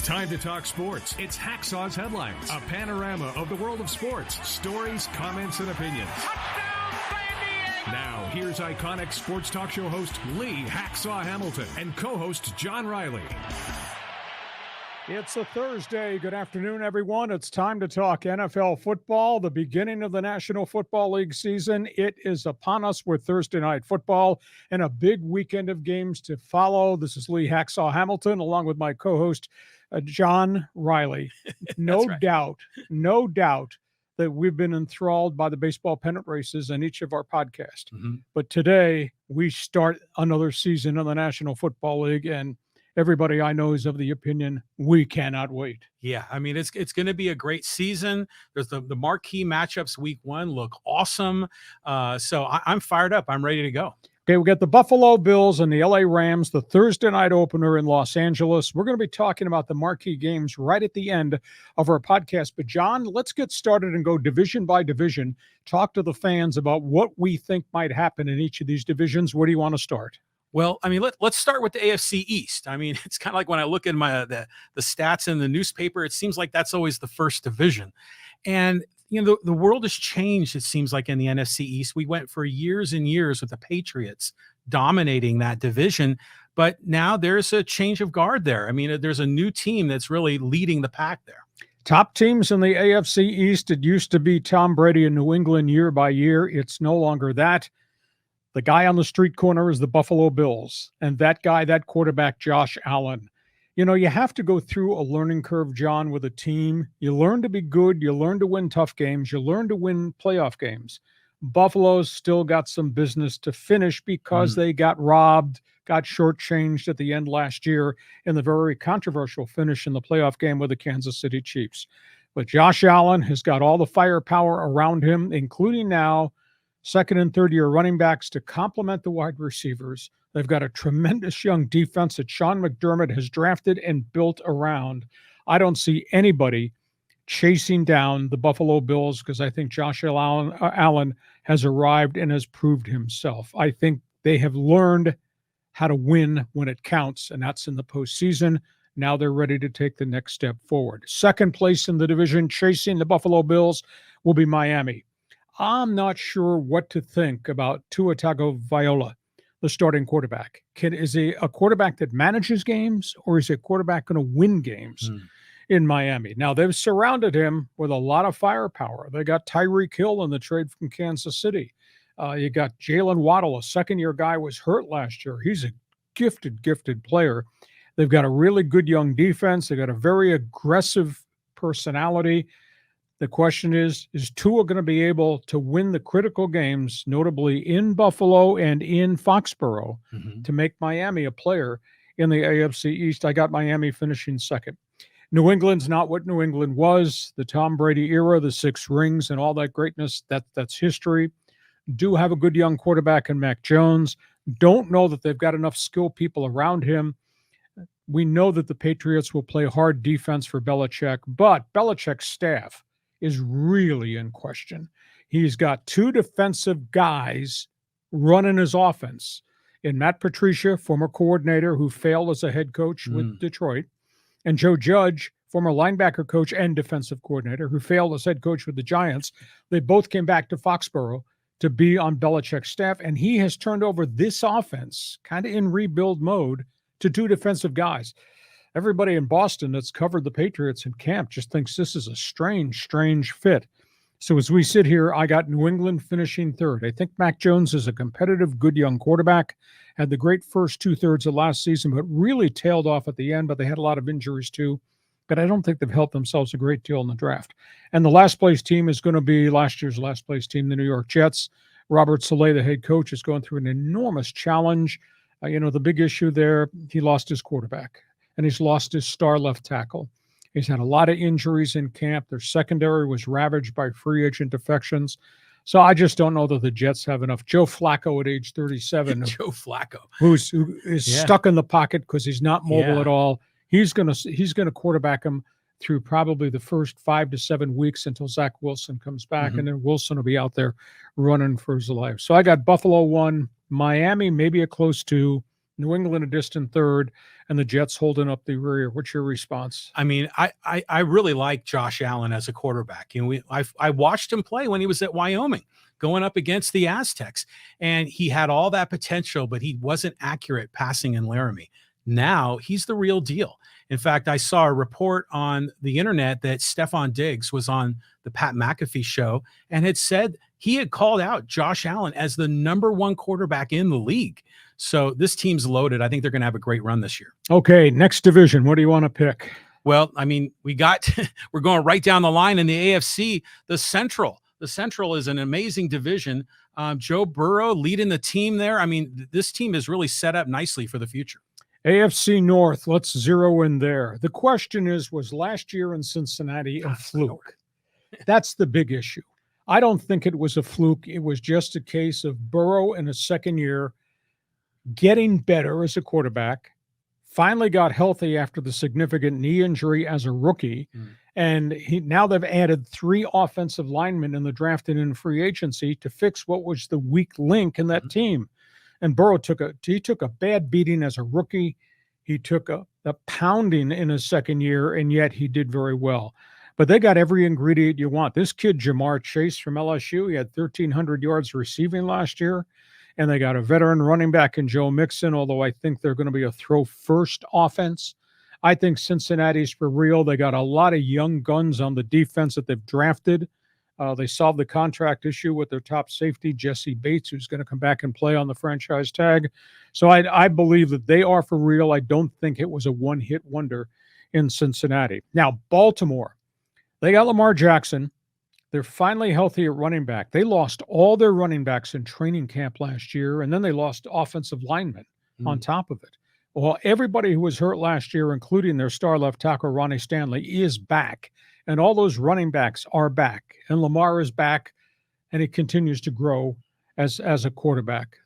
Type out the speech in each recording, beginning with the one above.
time to talk sports. It's Hacksaw's Headlines, a panorama of the world of sports, stories, comments, and opinions. Now, here's iconic sports talk show host Lee Hacksaw Hamilton and co-host John Riley. It's a Thursday. Good afternoon, everyone. It's time to talk NFL football, the beginning of the National Football League season. It is upon us with Thursday night football and a big weekend of games to follow. This is Lee Hacksaw Hamilton, along with my co-host, John Riley. No doubt that we've been enthralled by the baseball pennant races in each of our podcasts. But today, we start another season of the National Football League, and everybody I know is of the opinion we cannot wait. Yeah, I mean, it's going to be a great season. There's the marquee matchups week one look awesome. So I'm fired up. I'm ready to go. Okay, we got the Buffalo Bills and the LA Rams, the Thursday night opener in Los Angeles. We're going to be talking about the marquee games right at the end of our podcast. But, John, let's get started and go division by division. Talk to the fans about what we think might happen in each of these divisions. Where do you want to start? Well, I mean, let's start with the AFC East. I mean, it's kind of like when I look at the stats in the newspaper, it seems like that's always the first division. And, you know, the world has changed, it seems like, in the NFC East. We went for years and years with the Patriots dominating that division, but now there's a change of guard there. I mean, there's a new team that's really leading the pack there. Top teams in the AFC East, it used to be Tom Brady in New England year by year. It's no longer that. The guy on the street corner is the Buffalo Bills, and that quarterback, Josh Allen. You know, you have to go through a learning curve, John, with a team. You learn to be good. You learn to win tough games. You learn to win playoff games. Buffalo's still got some business to finish because they got robbed, got shortchanged at the end last year in the very controversial finish in the playoff game with the Kansas City Chiefs. But Josh Allen has got all the firepower around him, including now second and third year running backs to complement the wide receivers. They've got a tremendous young defense that Sean McDermott has drafted and built around. I don't see anybody chasing down the Buffalo Bills because I think Josh Allen has arrived and has proved himself. I think they have learned how to win when it counts, and that's in the postseason. Now they're ready to take the next step forward. Second place in the division, chasing the Buffalo Bills, will be Miami. I'm not sure what to think about Tua Tagovailoa, the starting quarterback. Is he a quarterback that manages games, or is he a quarterback going to win games in Miami? Now, they've surrounded him with a lot of firepower. They got Tyreek Hill in the trade from Kansas City. You got Jalen Waddle, a second-year guy, was hurt last year. He's a gifted player. They've got a really good young defense. They've got a very aggressive personality. The question is Tua going to be able to win the critical games, notably in Buffalo and in Foxborough, to make Miami a player in the AFC East? I got Miami finishing second. New England's not what New England was. The Tom Brady era, the 6 rings and all that greatness, that's history. Do have a good young quarterback in Mac Jones. Don't know that they've got enough skilled people around him. We know that the Patriots will play hard defense for Belichick, but Belichick's staff is really in question. He's got 2 defensive guys running his offense in Matt Patricia, former coordinator who failed as a head coach with Detroit, and Joe Judge, former linebacker coach and defensive coordinator who failed as head coach with the Giants. They both came back to Foxborough to be on Belichick's staff, and he has turned over this offense kind of in rebuild mode to 2 defensive guys. Everybody in Boston that's covered the Patriots in camp just thinks this is a strange fit. So as we sit here, I got New England finishing third. I think Mac Jones is a competitive, good young quarterback. Had the great first 2/3 of last season, but really tailed off at the end, but they had a lot of injuries too. But I don't think they've helped themselves a great deal in the draft. And the last place team is going to be last year's last place team, the New York Jets. Robert Saleh, the head coach, is going through an enormous challenge. The big issue there, he lost his quarterback. And he's lost his star left tackle. He's had a lot of injuries in camp. Their secondary was ravaged by free agent defections. So I just don't know that the Jets have enough. Joe Flacco at age 37. Joe Flacco. Who is stuck in the pocket because he's not mobile at all. He's gonna quarterback him through probably the first 5 to 7 weeks until Zach Wilson comes back. And then Wilson will be out there running for his life. So I got Buffalo 1, Miami maybe a close 2, New England a distant third, and the Jets holding up the rear. What's your response? I mean, I really like Josh Allen as a quarterback. You know, I watched him play when he was at Wyoming, going up against the Aztecs, and he had all that potential, but he wasn't accurate passing in Laramie. Now he's the real deal. In fact, I saw a report on the internet that Stephon Diggs was on the Pat McAfee show and had said he had called out Josh Allen as the number one quarterback in the league. So this team's loaded. I think they're going to have a great run this year. Okay, next division. What do you want to pick? Well, I mean, we're going right down the line in the AFC, the Central. The Central is an amazing division. Joe Burrow leading the team there. I mean, this team is really set up nicely for the future. AFC North, let's zero in there. The question is, was last year in Cincinnati a fluke? That's the big issue. I don't think it was a fluke. It was just a case of Burrow in his second year getting better as a quarterback, finally got healthy after the significant knee injury as a rookie. And now they've added 3 offensive linemen in the draft and in free agency to fix what was the weak link in that team. And Burrow took a bad beating as a rookie. He took a pounding in his second year, and yet he did very well. But they got every ingredient you want. This kid, Jamar Chase from LSU, he had 1,300 yards receiving last year. And they got a veteran running back in Joe Mixon, although I think they're going to be a throw-first offense. I think Cincinnati's for real. They got a lot of young guns on the defense that they've drafted. They solved the contract issue with their top safety, Jesse Bates, who's going to come back and play on the franchise tag. So I believe that they are for real. I don't think it was a one-hit wonder in Cincinnati. Now, Baltimore, they got Lamar Jackson. They're finally healthy at running back. They lost all their running backs in training camp last year, and then they lost offensive linemen on top of it. Well, everybody who was hurt last year, including their star left tackle, Ronnie Stanley, is back. And all those running backs are back. And Lamar is back, and he continues to grow as a quarterback.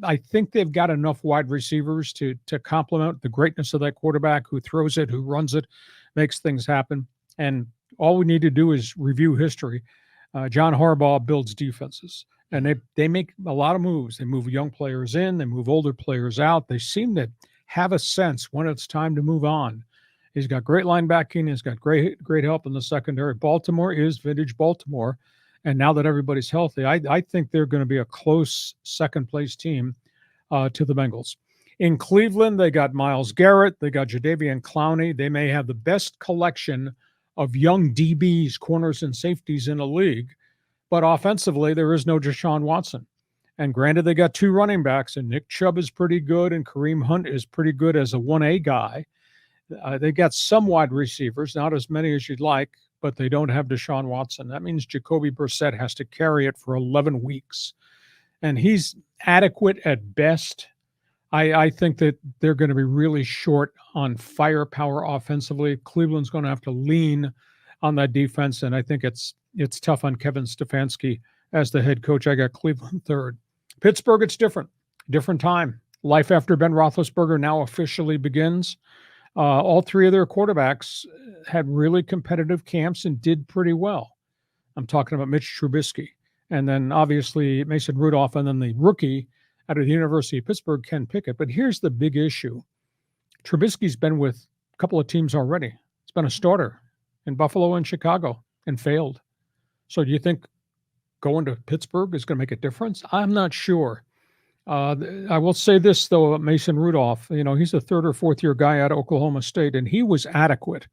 I think they've got enough wide receivers to complement the greatness of that quarterback who throws it, who runs it, makes things happen. And all we need to do is review history. John Harbaugh builds defenses, and they make a lot of moves. They move young players in, they move older players out. They seem to have a sense when it's time to move on. He's got great linebacking. He's got great help in the secondary. Baltimore is vintage Baltimore, and now that everybody's healthy, I think they're going to be a close second-place team to the Bengals. In Cleveland, they got Myles Garrett. They got Jadeveon Clowney. They may have the best collection of young DBs, corners, and safeties in the league. But offensively, there is no Deshaun Watson. And granted, they got 2 running backs, and Nick Chubb is pretty good, and Kareem Hunt is pretty good as a 1A guy. They got some wide receivers, not as many as you'd like, but they don't have Deshaun Watson. That means Jacoby Brissett has to carry it for 11 weeks. And he's adequate at best. I think that they're going to be really short on firepower offensively. Cleveland's going to have to lean on that defense, and I think it's tough on Kevin Stefanski as the head coach. I got Cleveland third. Pittsburgh, it's different time. Life after Ben Roethlisberger now officially begins. All 3 of their quarterbacks had really competitive camps and did pretty well. I'm talking about Mitch Trubisky, and then obviously Mason Rudolph, and then the rookie out of the University of Pittsburgh, Ken Pickett. But here's the big issue. Trubisky's been with a couple of teams already. He's been a starter in Buffalo and Chicago and failed. So do you think going to Pittsburgh is going to make a difference? I'm not sure. I will say this, though, about Mason Rudolph. He's a 3rd or 4th year guy out of Oklahoma State, and he was adequate.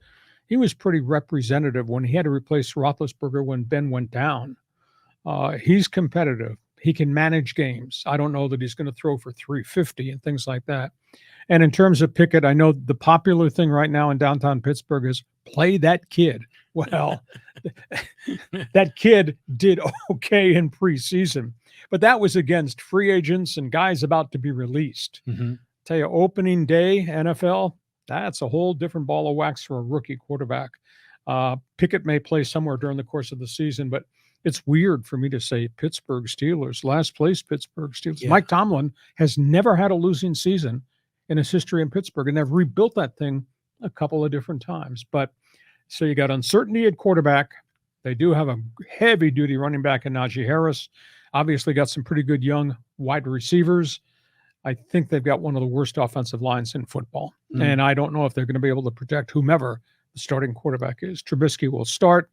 He was pretty representative when he had to replace Roethlisberger when Ben went down. He's competitive. He can manage games. I don't know that he's going to throw for 350 and things like that. And in terms of Pickett, I know the popular thing right now in downtown Pittsburgh is play that kid. Well, that kid did okay in preseason, but that was against free agents and guys about to be released. Tell you, opening day NFL, that's a whole different ball of wax for a rookie quarterback. Pickett may play somewhere during the course of the season, but it's weird for me to say Pittsburgh Steelers, last place Pittsburgh Steelers. Yeah. Mike Tomlin has never had a losing season in his history in Pittsburgh, and they've rebuilt that thing a couple of different times. But so you got uncertainty at quarterback. They do have a heavy-duty running back in Najee Harris. Obviously got some pretty good young wide receivers. I think they've got one of the worst offensive lines in football. Mm. And I don't know if they're going to be able to protect whomever the starting quarterback is. Trubisky will start.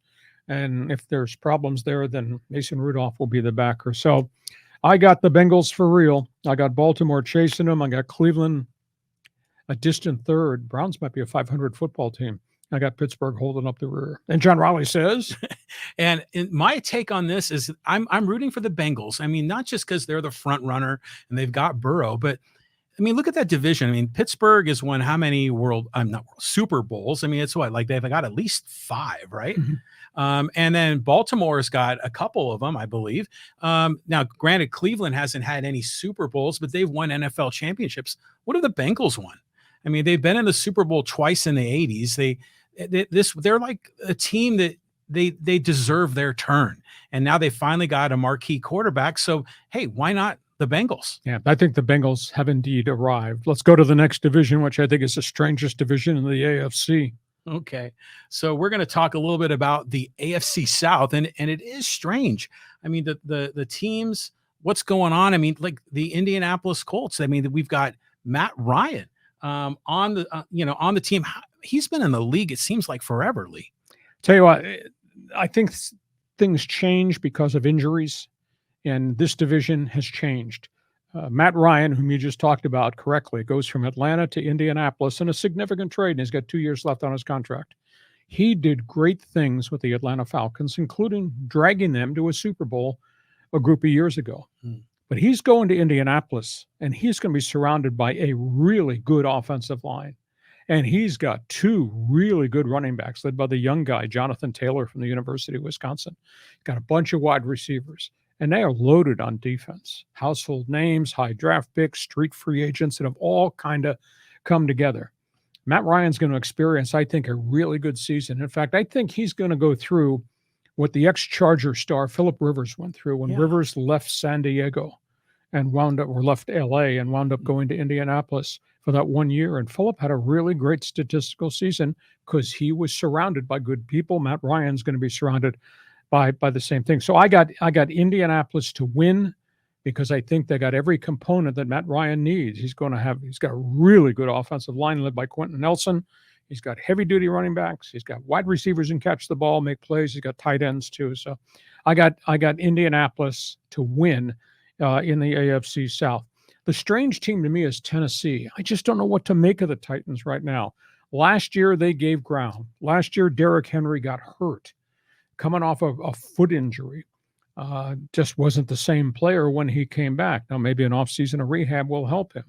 And if there's problems there, then Mason Rudolph will be the backer. So I got the Bengals for real. I got Baltimore chasing them. I got Cleveland a distant third. Browns might be a 500 football team. I got Pittsburgh holding up the rear. And John Raleigh says, and my take on this is I'm rooting for the Bengals. I mean, not just because they're the front runner and they've got Burrow, but I mean, look at that division. I mean, Pittsburgh has won how many Super Bowls? I mean, it's what, like they've got at least 5, right? Mm-hmm. And then Baltimore's got a couple of them, I believe. Now, granted, Cleveland hasn't had any Super Bowls, but they've won NFL championships. What have the Bengals won? I mean, they've been in the Super Bowl twice in the 80s. They're like a team that they deserve their turn. And now they finally got a marquee quarterback. So, hey, why not the Bengals? Yeah, I think the Bengals have indeed arrived. Let's go to the next division, which I think is the strangest division in the AFC. Okay. So we're going to talk a little bit about the AFC South, and it is strange. I mean, the teams, what's going on? I mean, like the Indianapolis Colts. I mean, we've got Matt Ryan on the team. He's been in the league, it seems like forever, Lee. Tell you what, I think things change because of injuries, and this division has changed. Matt Ryan, whom you just talked about correctly, goes from Atlanta to Indianapolis in a significant trade, and he's got 2 years left on his contract. He did great things with the Atlanta Falcons, including dragging them to a Super Bowl a group of years ago. But he's going to Indianapolis, and he's going to be surrounded by a really good offensive line. And he's got 2 really good running backs led by the young guy, Jonathan Taylor from the University of Wisconsin. Got a bunch of wide receivers, and they are loaded on defense. Household names, high draft picks, street free agents that have all kind of come together. Matt Ryan's going to experience, I think, a really good season. In fact, I think he's going to go through what the ex-Charger star Phillip Rivers went through when Rivers left San Diego and left LA and wound up going to Indianapolis for that 1 year. And Phillip had a really great statistical season because he was surrounded by good people. Matt Ryan's going to be surrounded by the same thing. So I got Indianapolis to win because I think they got every component that Matt Ryan needs. He's got a really good offensive line led by Quentin Nelson. He's got heavy duty running backs. He's got wide receivers who can catch the ball, make plays. He's got tight ends too. So I got Indianapolis to win in the AFC South. The strange team to me is Tennessee. I just don't know what to make of the Titans right now. Last year, they gave ground. Last year, Derrick Henry got hurt, coming off of a foot injury. Just wasn't the same player when he came back. Now, maybe an offseason of rehab will help him.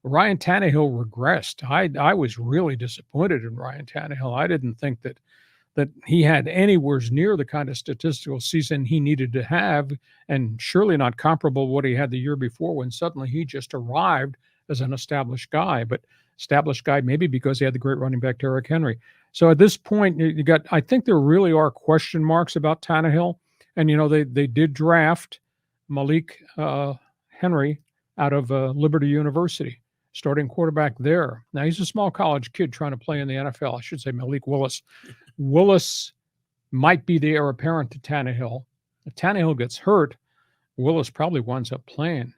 Ryan Tannehill regressed. I was really disappointed in Ryan Tannehill. I didn't think that he had anywhere near the kind of statistical season he needed to have, and surely not comparable to what he had the year before when suddenly he just arrived as an established guy. But established guy maybe because he had the great running back Derrick Henry. So at this point, I think there really are question marks about Tannehill. And, they did draft Malik Henry out of Liberty University, starting quarterback there. Now, he's a small college kid trying to play in the NFL. I should say Malik Willis. Willis might be the heir apparent to Tannehill. If Tannehill gets hurt, Willis probably winds up playing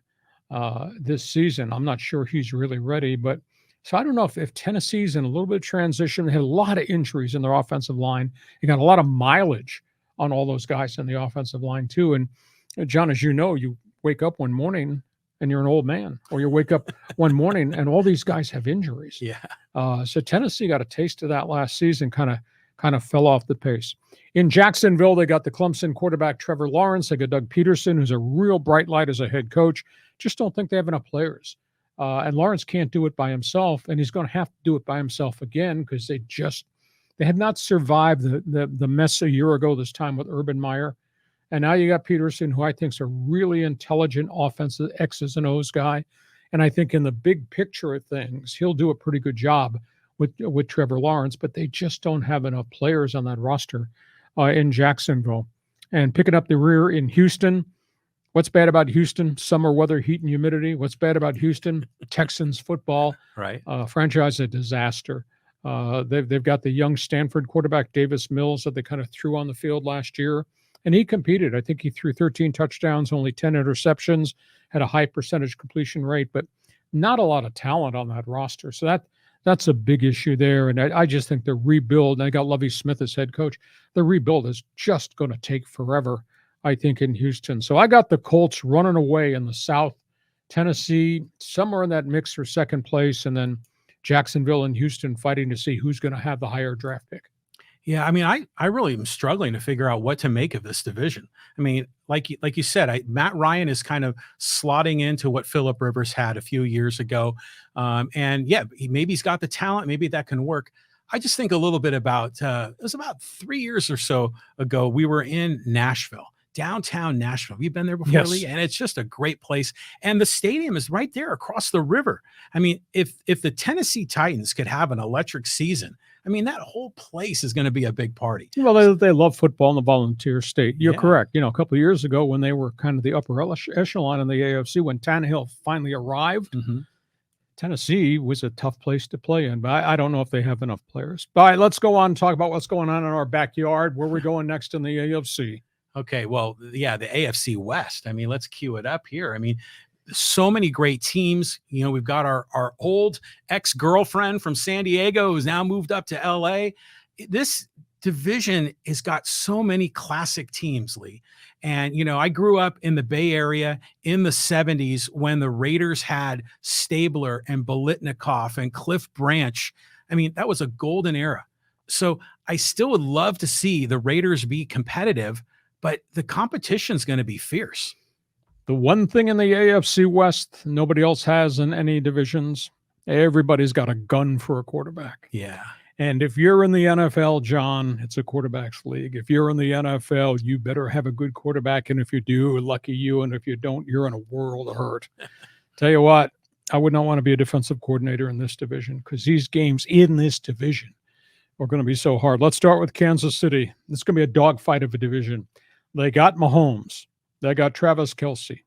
this season. I'm not sure he's really ready. But so I don't know if Tennessee's in a little bit of transition. They had a lot of injuries in their offensive line. You got a lot of mileage on all those guys in the offensive line too. And John, as you know, you wake up one morning and you're an old man, or you wake up one morning and all these guys have injuries. Yeah. So Tennessee got a taste of that last season, kind of fell off the pace. In Jacksonville, they got the Clemson quarterback Trevor Lawrence. They got Doug Peterson, who's a real bright light as a head coach. Just don't think they have enough players. And Lawrence can't do it by himself, and he's going to have to do it by himself again because they had not survived the mess a year ago this time with Urban Meyer. And now you got Peterson, who I think is a really intelligent offensive X's and O's guy. And I think in the big picture of things, he'll do a pretty good job with Trevor Lawrence, but they just don't have enough players on that roster in Jacksonville. And picking up the rear in Houston, what's bad about Houston? Summer weather, heat and humidity. What's bad about Houston? Texans football. Right. Franchise a disaster. They've got the young Stanford quarterback Davis Mills that they kind of threw on the field last year. And he competed. I think he threw 13 touchdowns, only 10 interceptions, had a high percentage completion rate. But not a lot of talent on that roster. So that's a big issue there. And I just think the rebuild, and I got Lovie Smith as head coach, the rebuild is just going to take forever, I think, in Houston. So I got the Colts running away in the South. Tennessee, somewhere in that mix for second place, and then Jacksonville and Houston fighting to see who's going to have the higher draft pick. Yeah, I mean, I really am struggling to figure out what to make of this division. I mean, like you said, Matt Ryan is kind of slotting into what Phillip Rivers had a few years ago. And yeah, maybe he's got the talent. Maybe that can work. I just think a little bit about, it was about 3 years or so ago, we were in Nashville. Downtown Nashville. You've been there before, Yes. Lee? And it's just a great place. And the stadium is right there across the river. I mean, if the Tennessee Titans could have an electric season, I mean, that whole place is going to be a big party. Well, they love football in the volunteer state. You're Yeah. correct. A couple of years ago when they were kind of the upper echelon in the AFC, when Tannehill finally arrived, Mm-hmm. Tennessee was a tough place to play in, but I don't know if they have enough players. All right, let's go on and talk about what's going on in our backyard. Where are we going next in the AFC? Okay, well, yeah, the AFC West. I mean, let's cue it up here. I mean, so many great teams. We've got our old ex-girlfriend from San Diego who's now moved up to LA. This division has got so many classic teams, Lee. And, I grew up in the Bay Area in the 70s when the Raiders had Stabler and Biletnikoff and Cliff Branch. I mean, that was a golden era. So I still would love to see the Raiders be competitive, but the competition's going to be fierce. The one thing in the AFC West nobody else has in any divisions, everybody's got a gun for a quarterback. Yeah. And if you're in the NFL, John, it's a quarterback's league. If you're in the NFL, you better have a good quarterback. And if you do, lucky you. And if you don't, you're in a world of hurt. Tell you what, I would not want to be a defensive coordinator in this division because these games in this division are going to be so hard. Let's start with Kansas City. It's going to be a dogfight of a division. They got Mahomes. They got Travis Kelce.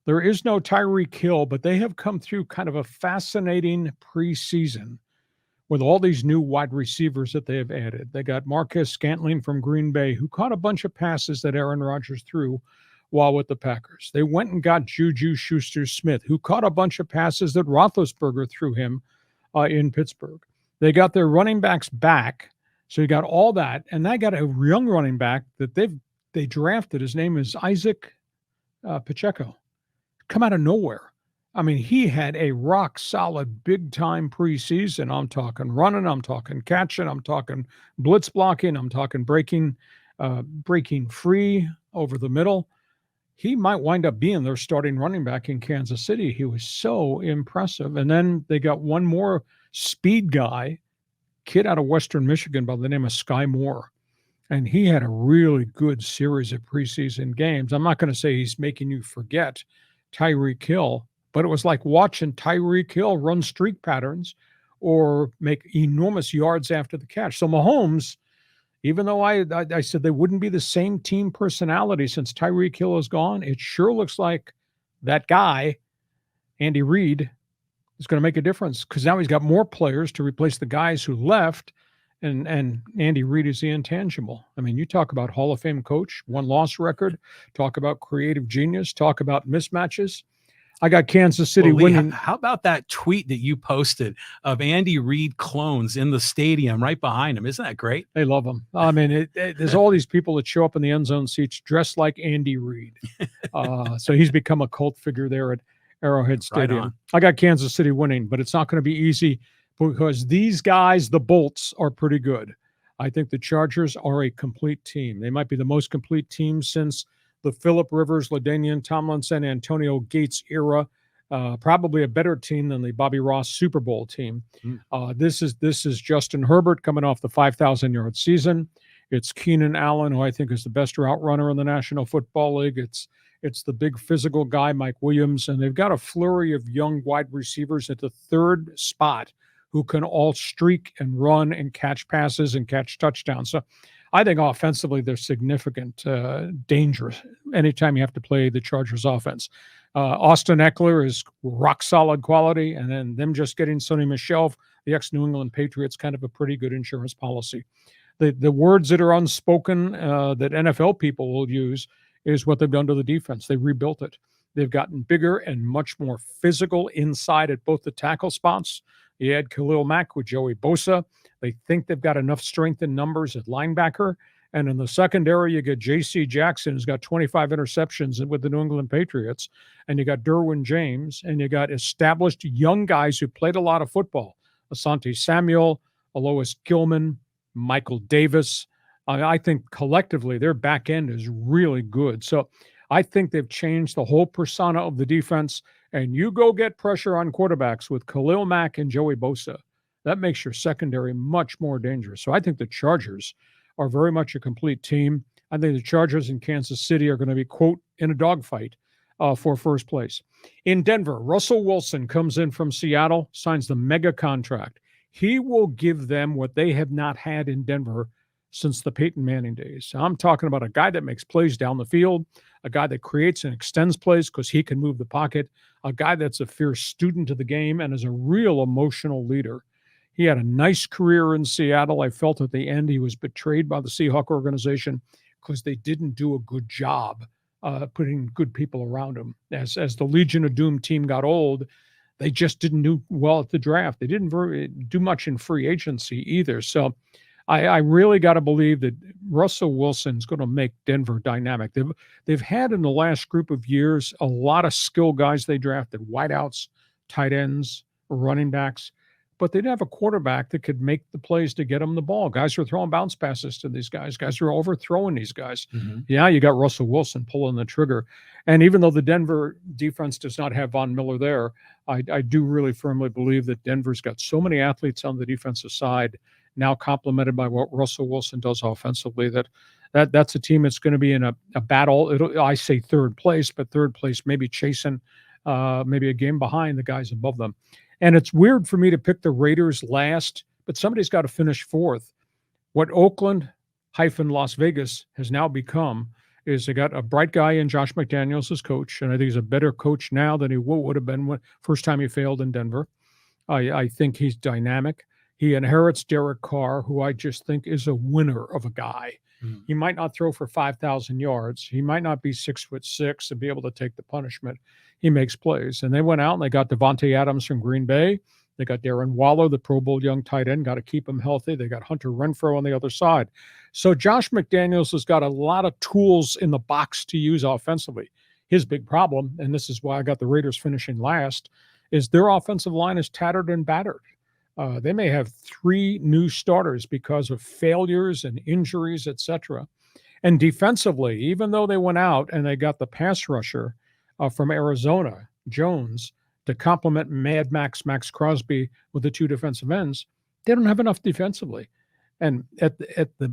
There is no Tyreek Hill, but they have come through kind of a fascinating preseason with all these new wide receivers that they have added. They got Marquez Scantling from Green Bay, who caught a bunch of passes that Aaron Rodgers threw while with the Packers. They went and got Juju Schuster-Smith, who caught a bunch of passes that Roethlisberger threw him in Pittsburgh. They got their running backs back, so you got all that, and they got a young running back that they drafted. His name is Isaac Pacheco. Come out of nowhere. I mean, he had a rock-solid, big-time preseason. I'm talking running, I'm talking catching, I'm talking blitz blocking, I'm talking breaking free over the middle. He might wind up being their starting running back in Kansas City. He was so impressive. And then they got one more speed guy, kid out of Western Michigan by the name of Sky Moore. And he had a really good series of preseason games. I'm not going to say he's making you forget Tyreek Hill, but it was like watching Tyreek Hill run streak patterns or make enormous yards after the catch. So Mahomes, even though I said they wouldn't be the same team personality since Tyreek Hill is gone, it sure looks like that guy, Andy Reid, is going to make a difference because now he's got more players to replace the guys who left, and Andy Reid is the intangible. I mean, you talk about Hall of Fame coach, one-loss record, talk about creative genius, talk about mismatches. I got Kansas City winning. How about that tweet that you posted of Andy Reid clones in the stadium right behind him? Isn't that great? They love him. I mean, there's all these people that show up in the end zone seats dressed like Andy Reid. So he's become a cult figure there at Arrowhead Stadium. Right. I got Kansas City winning, but it's not going to be easy because these guys, the Bolts, are pretty good. I think the Chargers are a complete team. They might be the most complete team since the Phillip Rivers, LaDainian Tomlinson, Antonio Gates era. Probably a better team than the Bobby Ross Super Bowl team. This is Justin Herbert coming off the 5,000-yard season. It's Keenan Allen, who I think is the best route runner in the National Football League. It's the big physical guy, Mike Williams, and they've got a flurry of young wide receivers at the third spot who can all streak and run and catch passes and catch touchdowns. So I think offensively they're significant danger anytime you have to play the Chargers offense. Austin Eckler is rock solid quality, and then them just getting Sonny Michel, the ex-New England Patriots, kind of a pretty good insurance policy. The words that are unspoken that NFL people will use is what they've done to the defense. They rebuilt it. They've gotten bigger and much more physical inside at both the tackle spots. You add Khalil Mack with Joey Bosa. They think they've got enough strength in numbers at linebacker. And in the secondary, you get J.C. Jackson, who's got 25 interceptions with the New England Patriots. And you got Derwin James. And you got established young guys who played a lot of football. Asante Samuel, Alois Gilman, Michael Davis. I think collectively their back end is really good. So I think they've changed the whole persona of the defense. And you go get pressure on quarterbacks with Khalil Mack and Joey Bosa. That makes your secondary much more dangerous. So I think the Chargers are very much a complete team. I think the Chargers in Kansas City are going to be, quote, in a dogfight for first place. In Denver, Russell Wilson comes in from Seattle, signs the mega contract. He will give them what they have not had in Denver since the Peyton Manning days. I'm talking about a guy that makes plays down the field, a guy that creates and extends plays because he can move the pocket, a guy that's a fierce student of the game and is a real emotional leader. He had a nice career in Seattle. I felt at the end he was betrayed by the Seahawks organization because they didn't do a good job putting good people around him. As the Legion of Doom team got old, they just didn't do well at the draft. They didn't do much in free agency either. So I really got to believe that Russell Wilson's going to make Denver dynamic. They've had in the last group of years a lot of skill guys they drafted, wideouts, tight ends, running backs, but they didn't have a quarterback that could make the plays to get them the ball. Guys were throwing bounce passes to these guys. Guys were overthrowing these guys. Mm-hmm. Yeah, you got Russell Wilson pulling the trigger. And even though the Denver defense does not have Von Miller there, I do really firmly believe that Denver's got so many athletes on the defensive side, now complemented by what Russell Wilson does offensively, that's a team that's going to be in a battle. I say third place, but third place maybe chasing maybe a game behind the guys above them. And it's weird for me to pick the Raiders last, but somebody's got to finish fourth. What Oakland-Las Vegas has now become is they got a bright guy in Josh McDaniels as coach, and I think he's a better coach now than he would have been when first time he failed in Denver. I think he's dynamic. He inherits Derek Carr, who I just think is a winner of a guy. Mm. He might not throw for 5,000 yards. He might not be 6'6" and be able to take the punishment. He makes plays. And they went out and they got Devontae Adams from Green Bay. They got Darren Waller, the Pro Bowl young tight end, got to keep him healthy. They got Hunter Renfrow on the other side. So Josh McDaniels has got a lot of tools in the box to use offensively. His big problem, and this is why I got the Raiders finishing last, is their offensive line is tattered and battered. They may have 3 new starters because of failures and injuries, etc. And defensively, even though they went out and they got the pass rusher from Arizona, Jones, to complement Mad Max Crosby with the 2 defensive ends, they don't have enough defensively. And at the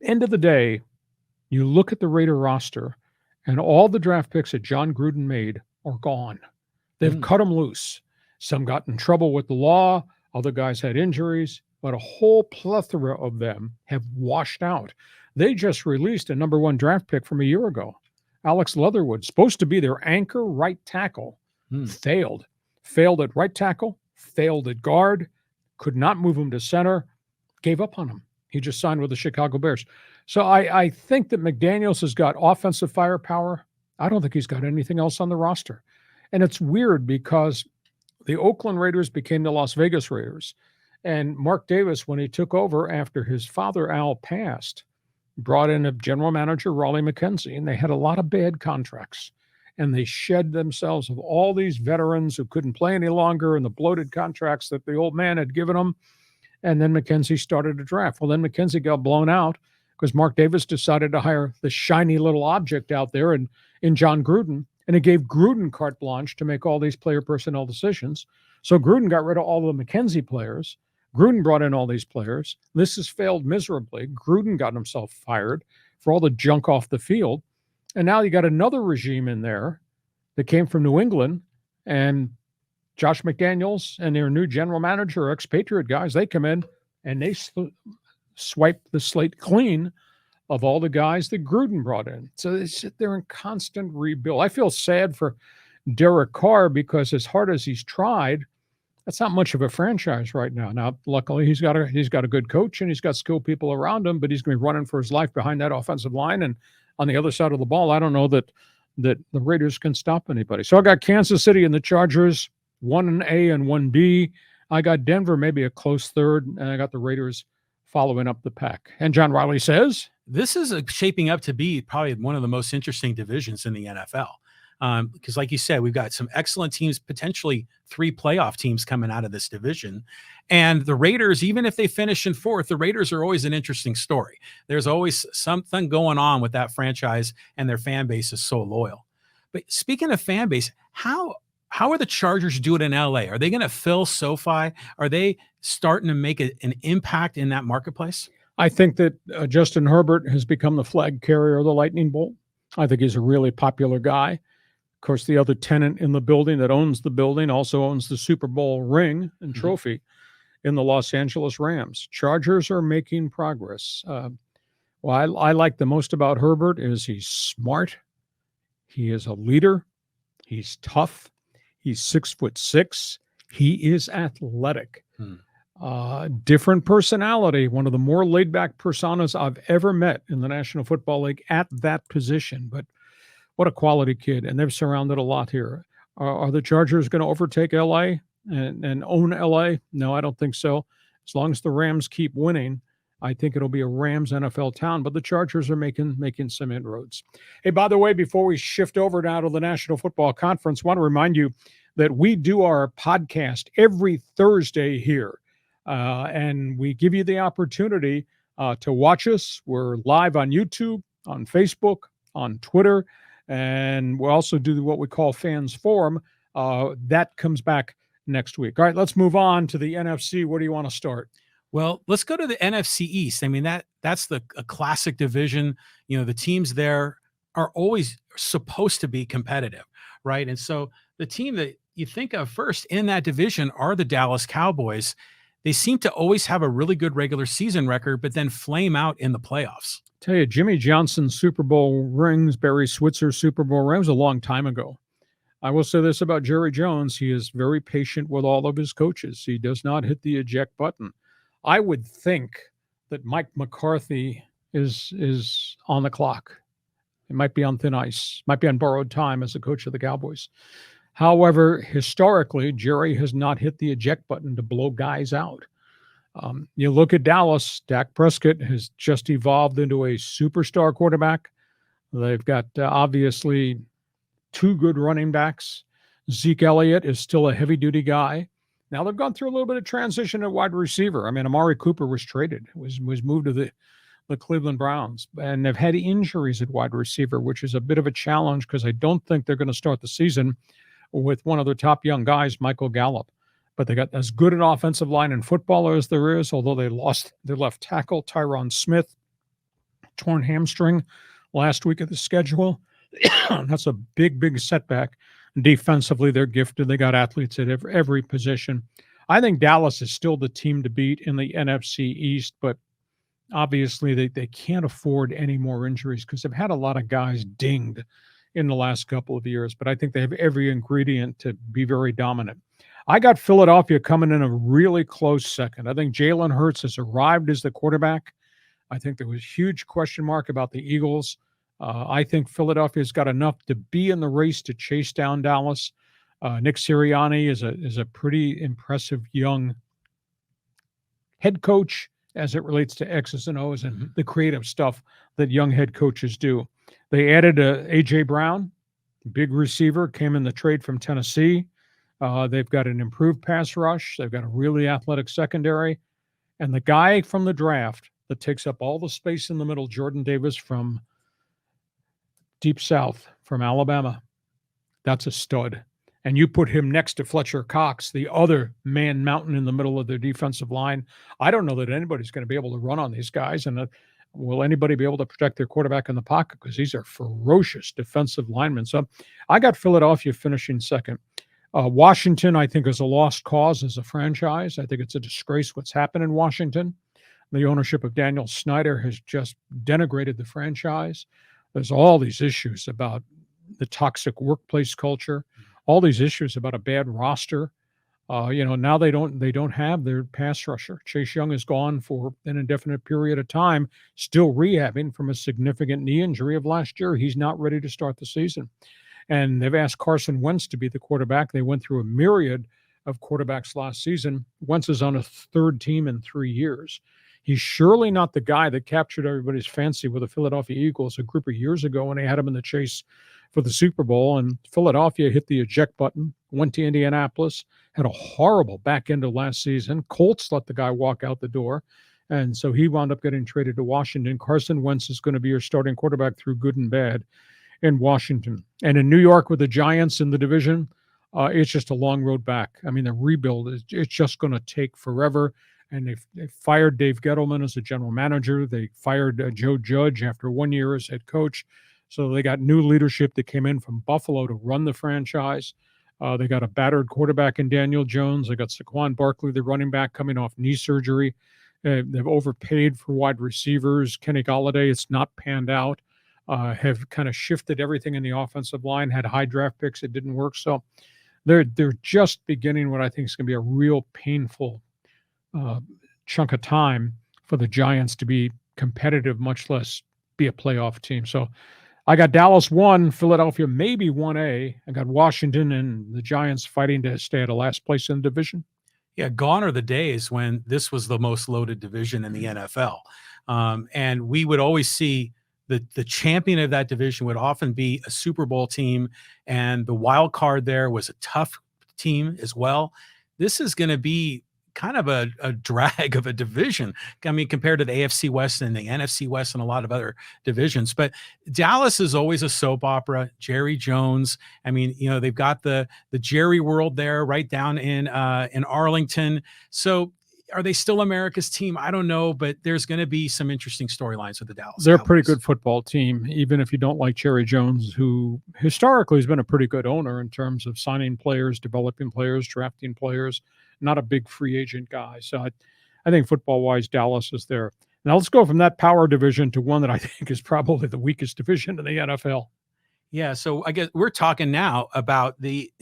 end of the day, you look at the Raider roster, and all the draft picks that John Gruden made are gone. They've cut them loose. Some got in trouble with the law. Other guys had injuries, but a whole plethora of them have washed out. They just released a number 1 draft pick from a year ago. Alex Leatherwood, supposed to be their anchor right tackle, failed. Failed at right tackle, failed at guard, could not move him to center, gave up on him. He just signed with the Chicago Bears. So I think that McDaniels has got offensive firepower. I don't think he's got anything else on the roster. And it's weird because the Oakland Raiders became the Las Vegas Raiders. And Mark Davis, when he took over after his father, Al, passed, brought in a general manager, Raleigh McKenzie, and they had a lot of bad contracts. And they shed themselves of all these veterans who couldn't play any longer and the bloated contracts that the old man had given them. And then McKenzie started a draft. Well, then McKenzie got blown out because Mark Davis decided to hire the shiny little object out there in John Gruden. And it gave Gruden carte blanche to make all these player personnel decisions. So Gruden got rid of all the McKenzie players. Gruden brought in all these players. This has failed miserably. Gruden got himself fired for all the junk off the field. And now you got another regime in there that came from New England. And Josh McDaniels and their new general manager, expatriate guys, they come in and they swipe the slate clean of all the guys that Gruden brought in. So they sit there in constant rebuild. I feel sad for Derek Carr because as hard as he's tried, that's not much of a franchise right now. Now, luckily, he's got a good coach and he's got skilled people around him, but he's going to be running for his life behind that offensive line. And on the other side of the ball, I don't know that that the Raiders can stop anybody. So I got Kansas City and the Chargers, 1A and 1B. I got Denver, maybe a close third, and I got the Raiders following up the pack. And John Riley says, this is shaping up to be probably one of the most interesting divisions in the NFL. Because like you said, we've got some excellent teams, potentially 3 playoff teams coming out of this division. And the Raiders, even if they finish in 4th, the Raiders are always an interesting story. There's always something going on with that franchise, and their fan base is so loyal. But speaking of fan base, how are the Chargers doing in LA? Are they going to fill SoFi? Are they starting to make an impact in that marketplace? I think that Justin Herbert has become the flag carrier of the Lightning Bolt. I think he's a really popular guy. Of course, the other tenant in the building that owns the building also owns the Super Bowl ring and trophy in the Los Angeles Rams. Chargers are making progress. What I like the most about Herbert is he's smart. He is a leader. He's tough. He's 6'6". He is athletic. Different personality. One of the more laid-back personas I've ever met in the National Football League at that position. But what a quality kid. And they've surrounded a lot here. Are the Chargers going to overtake LA and own LA? No, I don't think so. As long as the Rams keep winning, I think it'll be a Rams NFL town. But the Chargers are making some inroads. Hey, by the way, before we shift over now to the National Football Conference, I want to remind you that we do our podcast every Thursday here. And we give you the opportunity to watch us. We're live on YouTube, on Facebook, on Twitter, and we'll also do what we call Fans Forum. That comes back next week. All right, let's move on to the NFC. Where do you want to start? Well, let's go to the NFC East. I mean, that's a classic division. You know, the teams there are always supposed to be competitive, right? And so the team that you think of first in that division are the Dallas Cowboys. They seem to always have a really good regular season record, but then flame out in the playoffs. Tell you, Jimmy Johnson's Super Bowl rings, Barry Switzer's Super Bowl rings, a long time ago. I will say this about Jerry Jones. He is very patient with all of his coaches. He does not hit the eject button. I would think that Mike McCarthy is on the clock. It might be on thin ice, might be on borrowed time as a coach of the Cowboys. However, historically, Jerry has not hit the eject button to blow guys out. You look at Dallas, Dak Prescott has just evolved into a superstar quarterback. They've got obviously 2 good running backs. Zeke Elliott is still a heavy-duty guy. Now they've gone through a little bit of transition at wide receiver. I mean, Amari Cooper was traded, was moved to the Cleveland Browns, and they've had injuries at wide receiver, which is a bit of a challenge because I don't think they're going to start the season with one of their top young guys, Michael Gallup. But they got as good an offensive line in football as there is, although they lost their left tackle, Tyron Smith, torn hamstring last week of the schedule. That's a big setback. Defensively, they're gifted. They got athletes at every position. I think Dallas is still the team to beat in the NFC East, but obviously they can't afford any more injuries because they've had a lot of guys dinged in the last couple of years, but I think they have every ingredient to be very dominant. I got Philadelphia coming in a really close second. I think Jalen Hurts has arrived as the quarterback. I think there was a huge question mark about the Eagles. I think Philadelphia's got enough to be in the race to chase down Dallas. Nick Sirianni is a pretty impressive young head coach as it relates to X's and O's and the creative stuff that young head coaches do. They added A.J. Brown, big receiver, came in the trade from Tennessee. They've got an improved pass rush. They've got a really athletic secondary. And the guy from the draft that takes up all the space in the middle, Jordan Davis from Deep South, from Alabama, that's a stud. And you put him next to Fletcher Cox, the other man mountain in the middle of their defensive line. I don't know that anybody's going to be able to run on these guys. And will anybody be able to protect their quarterback in the pocket? Because these are ferocious defensive linemen. So I got Philadelphia finishing second. Washington, I think, is a lost cause as a franchise. I think it's a disgrace what's happened in Washington. The ownership of Daniel Snyder has just denigrated the franchise. There's all these issues about the toxic workplace culture, all these issues about a bad roster. Now they don't have their pass rusher. Chase Young is gone for an indefinite period of time, still rehabbing from a significant knee injury of last year. He's not ready to start the season. And they've asked Carson Wentz to be the quarterback. They went through a myriad of quarterbacks last season. Wentz is on a third team in 3 years. He's surely not the guy that captured everybody's fancy with the Philadelphia Eagles a group of years ago when they had him in the chase for the Super Bowl. And Philadelphia hit the eject button, went to Indianapolis, had a horrible back end of last season. Colts let the guy walk out the door. And so he wound up getting traded to Washington. Carson Wentz is going to be your starting quarterback through good and bad in Washington. And in New York with the Giants in the division, it's just a long road back. I mean, the rebuild it's just going to take forever. And they fired Dave Gettleman as the general manager. They fired Joe Judge after 1 year as head coach. So they got new leadership that came in from Buffalo to run the franchise. They got a battered quarterback in Daniel Jones. They got Saquon Barkley, the running back, coming off knee surgery. They've overpaid for wide receivers. Kenny Golladay, it's not panned out. Have kind of shifted everything in the offensive line, had high draft picks. It didn't work. So they're just beginning what I think is going to be a real painful chunk of time for the Giants to be competitive, much less be a playoff team. So I got Dallas 1, Philadelphia maybe 1A. I got Washington and the Giants fighting to stay at a last place in the division. Yeah, gone are the days when this was the most loaded division in the NFL. And we would always see the champion of that division would often be a Super Bowl team, and the wild card there was a tough team as well. This is going to be kind of a drag of a division. I mean, compared to the AFC West and the NFC West and a lot of other divisions. But Dallas is always a soap opera. Jerry Jones. I mean, they've got the Jerry world there right down in Arlington. So are they still America's team? I don't know, but there's going to be some interesting storylines with the Dallas They're Cowboys. a pretty good football team, even if you don't like Jerry Jones, who historically has been a pretty good owner in terms of signing players, developing players, drafting players. Not a big free agent guy. So I think football-wise, Dallas is there. Now let's go from that power division to one that I think is probably the weakest division in the NFL. Yeah, so I guess we're talking now about the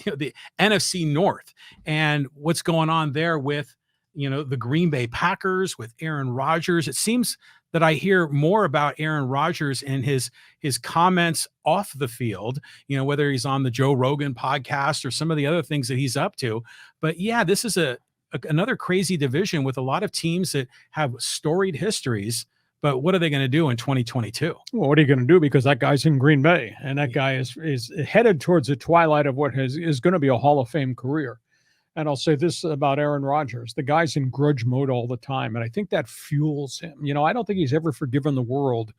NFC North and what's going on there with the Green Bay Packers, with Aaron Rodgers. It seems that I hear more about Aaron Rodgers and his comments off the field, whether he's on the Joe Rogan podcast or some of the other things that he's up to. But yeah, this is another crazy division with a lot of teams that have storied histories. But what are they going to do in 2022? Well, what are you going to do? Because that guy's in Green Bay, and that guy is headed towards the twilight of what is going to be a Hall of Fame career. And I'll say this about Aaron Rodgers. The guy's in grudge mode all the time, and I think that fuels him. I don't think he's ever forgiven the world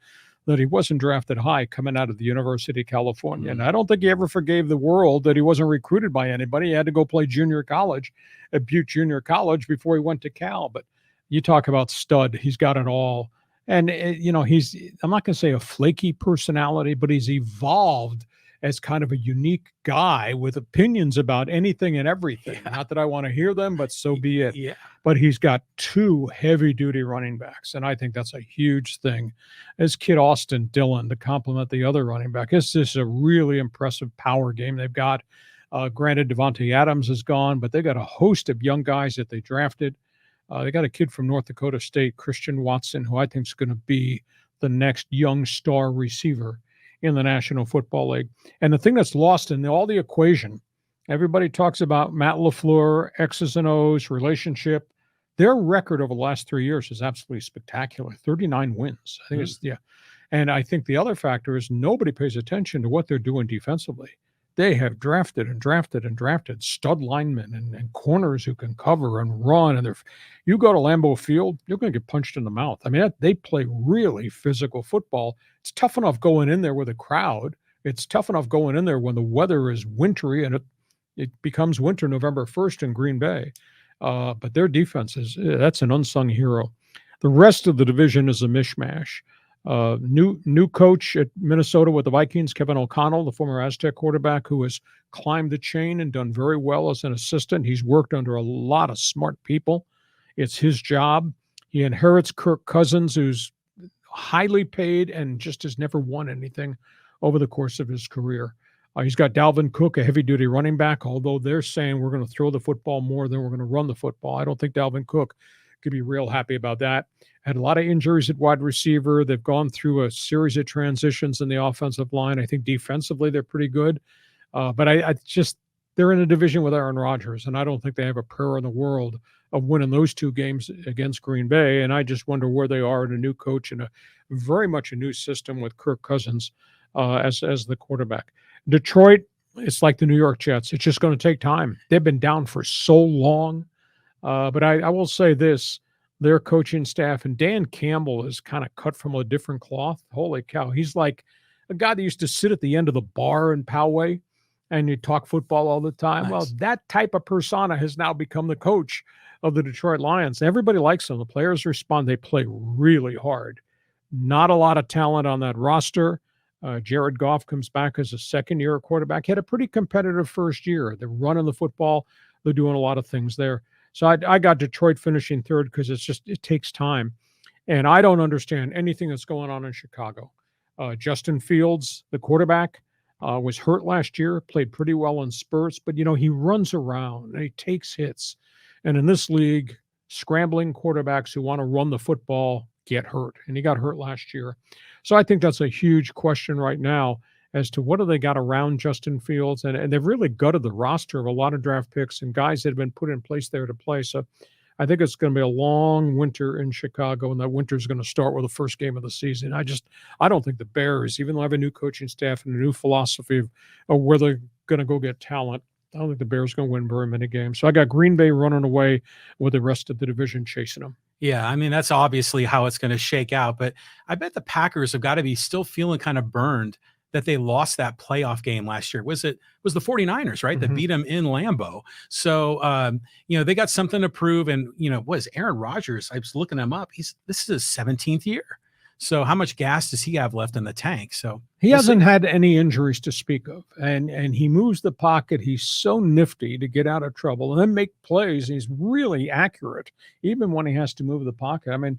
that he wasn't drafted high coming out of the University of California. And I don't think he ever forgave the world that he wasn't recruited by anybody. He had to go play junior college at Butte Junior College before he went to Cal. But you talk about stud. He's got it all. And, he's, I'm not going to say a flaky personality, but he's evolved as kind of a unique guy with opinions about anything and everything. Yeah. Not that I want to hear them, but so be it. Yeah. But he's got 2 heavy-duty running backs, and I think that's a huge thing. As kid Austin Dillon to complement the other running back. It's just a really impressive power game they've got. Granted, Devontae Adams is gone, but they got a host of young guys that they drafted. They got a kid from North Dakota State, Christian Watson, who I think is going to be the next young star receiver in the National Football League. And the thing that's lost in all the equation, everybody talks about Matt LaFleur, X's and O's, relationship. Their record over the last 3 years is absolutely spectacular. 39 wins. I think it's, yeah. And I think the other factor is nobody pays attention to what they're doing defensively. They have drafted stud linemen and corners who can cover and run. And you go to Lambeau Field, you're going to get punched in the mouth. I mean, they play really physical football. It's tough enough going in there with a crowd. It's tough enough going in there when the weather is wintry, and it becomes winter November 1st in Green Bay. But their defense that's an unsung hero. The rest of the division is a mishmash. New coach at Minnesota with the Vikings, Kevin O'Connell, the former Aztec quarterback, who has climbed the chain and done very well as an assistant. He's worked under a lot of smart people. It's his job. He inherits Kirk Cousins, who's highly paid and just has never won anything over the course of his career. He's got Dalvin Cook, a heavy-duty running back, although they're saying we're going to throw the football more than we're going to run the football. I don't think Dalvin Cook could be real happy about that. Had a lot of injuries at wide receiver. They've gone through a series of transitions in the offensive line. I think defensively they're pretty good. But I just, they're in a division with Aaron Rodgers, and I don't think they have a prayer in the world of winning those 2 games against Green Bay. And I just wonder where they are in a new coach and a very much a new system with Kirk Cousins as the quarterback. Detroit, it's like the New York Jets. It's just going to take time. They've been down for so long. But I will say this, their coaching staff, and Dan Campbell is kind of cut from a different cloth. Holy cow. He's like a guy that used to sit at the end of the bar in Poway and you talk football all the time. Nice. Well, that type of persona has now become the coach of the Detroit Lions. Everybody likes them. The players respond. They play really hard. Not a lot of talent on that roster. Jared Goff comes back as a second-year quarterback. He had a pretty competitive first year. They're running the football. They're doing a lot of things there. So I got Detroit finishing third because it takes time. And I don't understand anything that's going on in Chicago. Justin Fields, the quarterback, was hurt last year, played pretty well in spurts, but, he runs around and he takes hits. And in this league, scrambling quarterbacks who want to run the football get hurt. And he got hurt last year. So I think that's a huge question right now as to what do they got around Justin Fields. And they've really gutted the roster of a lot of draft picks and guys that have been put in place there to play. So I think it's going to be a long winter in Chicago, and that winter is going to start with the first game of the season. I don't think the Bears, even though I have a new coaching staff and a new philosophy of where they're going to go get talent, I don't think the Bears are going to win very many games. So I got Green Bay running away with the rest of the division chasing them. Yeah, I mean, that's obviously how it's going to shake out. But I bet the Packers have got to be still feeling kind of burned that they lost that playoff game last year. Was the 49ers, right? That beat them in Lambeau. So, they got something to prove. And, was Aaron Rodgers, I was looking him up. This is his 17th year. So how much gas does he have left in the tank? So he hasn't had any injuries to speak of. And he moves the pocket. He's so nifty to get out of trouble and then make plays. He's really accurate, even when he has to move the pocket. I mean,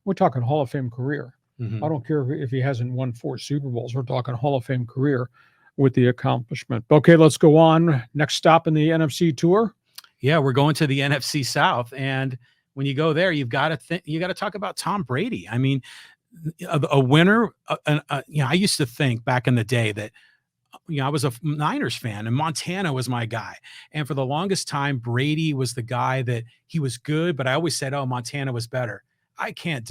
we're talking Hall of Fame career. I don't care if he hasn't won 4 Super Bowls. We're talking Hall of Fame career with the accomplishment. Okay, let's go on. Next stop in the NFC tour. Yeah, we're going to the NFC South. And when you go there, you've got to talk about Tom Brady. I mean, a winner. I used to think back in the day that I was a Niners fan and Montana was my guy. And for the longest time, Brady was the guy that he was good, but I always said, oh, Montana was better. I can't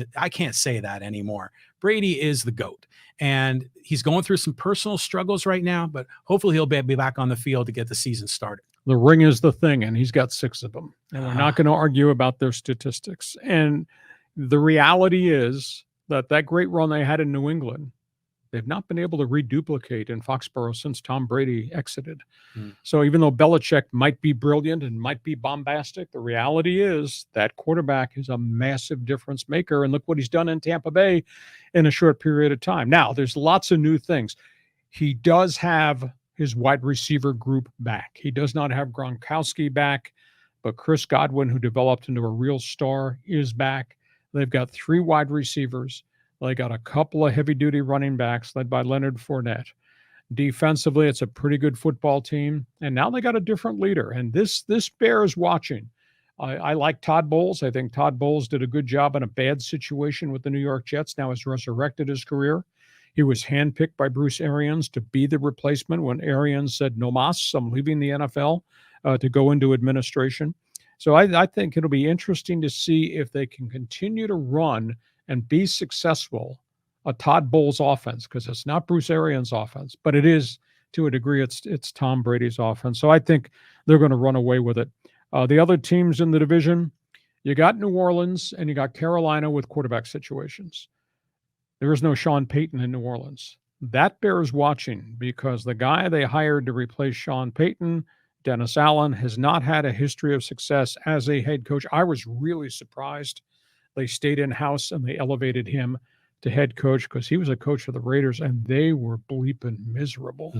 say that anymore. Brady is the GOAT, and he's going through some personal struggles right now, but hopefully he'll be back on the field to get the season started. The ring is the thing, and he's got 6 of them. And we're not going to argue about their statistics. And the reality is that great run they had in New England, they've not been able to reduplicate in Foxborough since Tom Brady exited. So even though Belichick might be brilliant and might be bombastic, the reality is that quarterback is a massive difference maker. And look what he's done in Tampa Bay in a short period of time. Now, there's lots of new things. He does have his wide receiver group back. He does not have Gronkowski back, but Chris Godwin, who developed into a real star, is back. They've got 3 wide receivers. They got a couple of heavy-duty running backs led by Leonard Fournette. Defensively, it's a pretty good football team. And now they got a different leader. And this bears watching. I like Todd Bowles. I think Todd Bowles did a good job in a bad situation with the New York Jets. Now has resurrected his career. He was handpicked by Bruce Arians to be the replacement when Arians said, no mas, I'm leaving the NFL to go into administration. So I think it'll be interesting to see if they can continue to run and be successful a Todd Bowles offense, because it's not Bruce Arians' offense, but it is, to a degree, it's Tom Brady's offense. So I think they're going to run away with it. The other teams in the division, you got New Orleans and you got Carolina with quarterback situations. There is no Sean Payton in New Orleans. That bears watching, because the guy they hired to replace Sean Payton, Dennis Allen, has not had a history of success as a head coach. I was really surprised they stayed in-house and they elevated him to head coach, because he was a coach for the Raiders and they were bleeping miserable.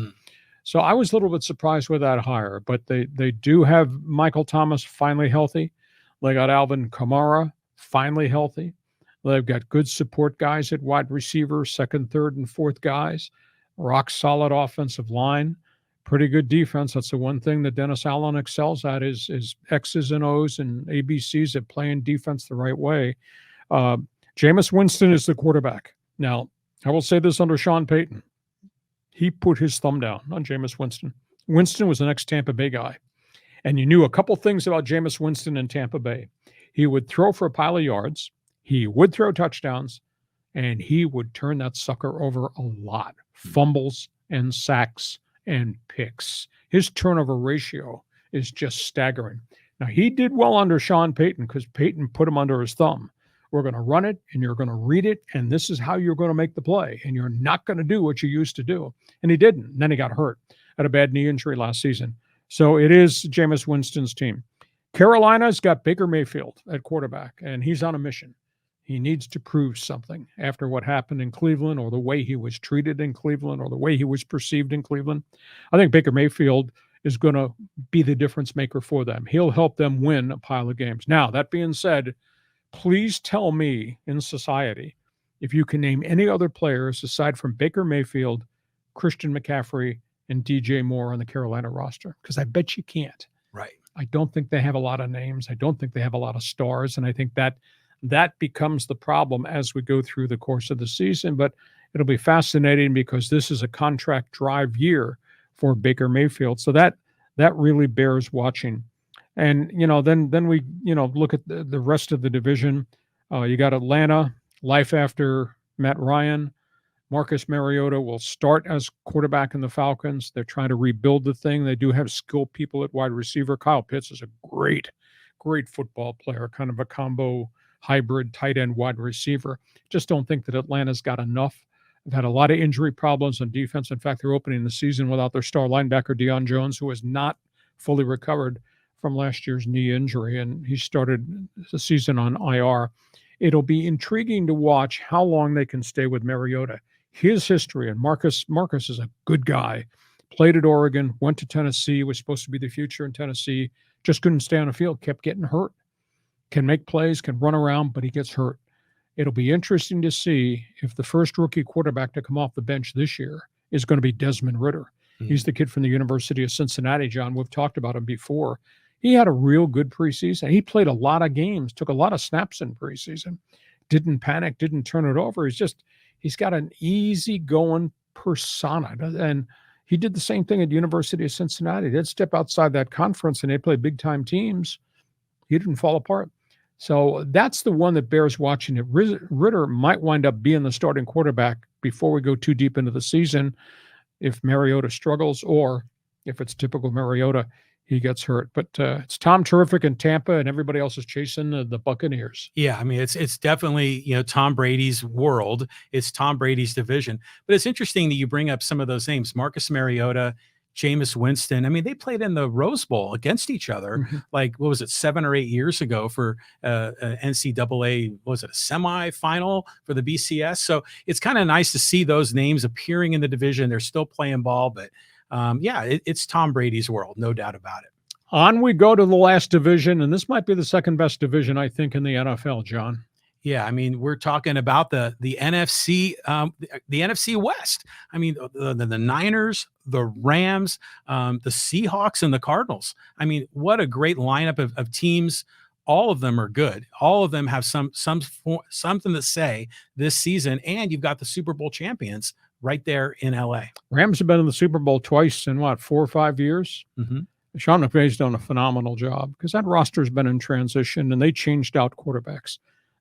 So I was a little bit surprised with that hire, but they do have Michael Thomas finally healthy. They got Alvin Kamara finally healthy. They've got good support guys at wide receiver, second, third, and fourth guys. Rock solid offensive line. pretty good defense. That's the one thing that Dennis Allen excels at is X's and O's and ABCs at playing defense the right way. Jameis Winston is the quarterback. Now, I will say this under Sean Payton. He put his thumb down on Jameis Winston. Winston was an ex-Tampa Bay guy. And you knew a couple things about Jameis Winston in Tampa Bay. He would throw for a pile of yards. He would throw touchdowns. And he would turn that sucker over a lot. Fumbles and sacks and picks. His turnover ratio is just staggering. Now, he did well under Sean Payton because Payton put him under his thumb. We're going to run it, and you're going to read it, and this is how you're going to make the play, and you're not going to do what you used to do. And he didn't. And then he got hurt, had a bad knee injury last season. So it is Jameis Winston's team. Carolina's got Baker Mayfield at quarterback, and he's on a mission. He needs to prove something after what happened in Cleveland or the way he was treated in Cleveland or the way he was perceived in Cleveland. I think Baker Mayfield is going to be the difference maker for them. He'll help them win a pile of games. Now, that being said, please tell me in society if you can name any other players aside from Baker Mayfield, Christian McCaffrey, and DJ Moore on the Carolina roster, because I bet you can't. Right. I don't think they have a lot of names. I don't think they have a lot of stars, and I think that becomes the problem as we go through the course of the season. But it'll be fascinating because this is a contract drive year for Baker Mayfield. So that really bears watching. And, then we, look at the rest of the division. You got Atlanta, life after Matt Ryan. Marcus Mariota will start as quarterback in the Falcons. They're trying to rebuild the thing. They do have skilled people at wide receiver. Kyle Pitts is a great football player, kind of a combo hybrid tight end wide receiver. Just don't think that Atlanta's got enough. They've had a lot of injury problems on defense. In fact, they're opening the season without their star linebacker, Deion Jones, who has not fully recovered from last year's knee injury, and he started the season on IR. It'll be intriguing to watch how long they can stay with Mariota. His history, and Marcus is a good guy, played at Oregon, went to Tennessee, was supposed to be the future in Tennessee, just couldn't stay on the field, kept getting hurt. Can make plays, can run around, but he gets hurt. It'll be interesting to see if the first rookie quarterback to come off the bench this year is going to be Desmond Ridder. Mm-hmm. He's the kid from the University of Cincinnati, John. We've talked about him before. He had a real good preseason. He played a lot of games, took a lot of snaps in preseason, didn't panic, didn't turn it over. He's got an easygoing persona. And he did the same thing at University of Cincinnati. They'd step outside that conference and they play big-time teams. He didn't fall apart. So that's the one that bears watching. Ridder might wind up being the starting quarterback before we go too deep into the season if Mariota struggles, or if it's typical Mariota, he gets hurt. But it's Tom Terrific in Tampa, and everybody else is chasing the Buccaneers. Yeah, I mean, it's definitely, Tom Brady's world. It's Tom Brady's division. But it's interesting that you bring up some of those names, Marcus Mariota, Jameis Winston. I mean, they played in the Rose Bowl against each other, mm-hmm. like, what was it, 7 or 8 years ago for NCAA, what was it, a semifinal for the BCS? So it's kind of nice to see those names appearing in the division. They're still playing ball, but it's Tom Brady's world, no doubt about it. On we go to the last division, and this might be the second best division, I think, in the NFL, John. Yeah, I mean, we're talking about the NFC, the NFC West. I mean, the Niners, the Rams, the Seahawks, and the Cardinals. I mean, what a great lineup of teams. All of them are good. All of them have something to say this season, and you've got the Super Bowl champions right there in LA. Rams have been in the Super Bowl twice in 4 or 5 years. Mm-hmm. Sean McVay's done a phenomenal job because that roster's been in transition and they changed out quarterbacks.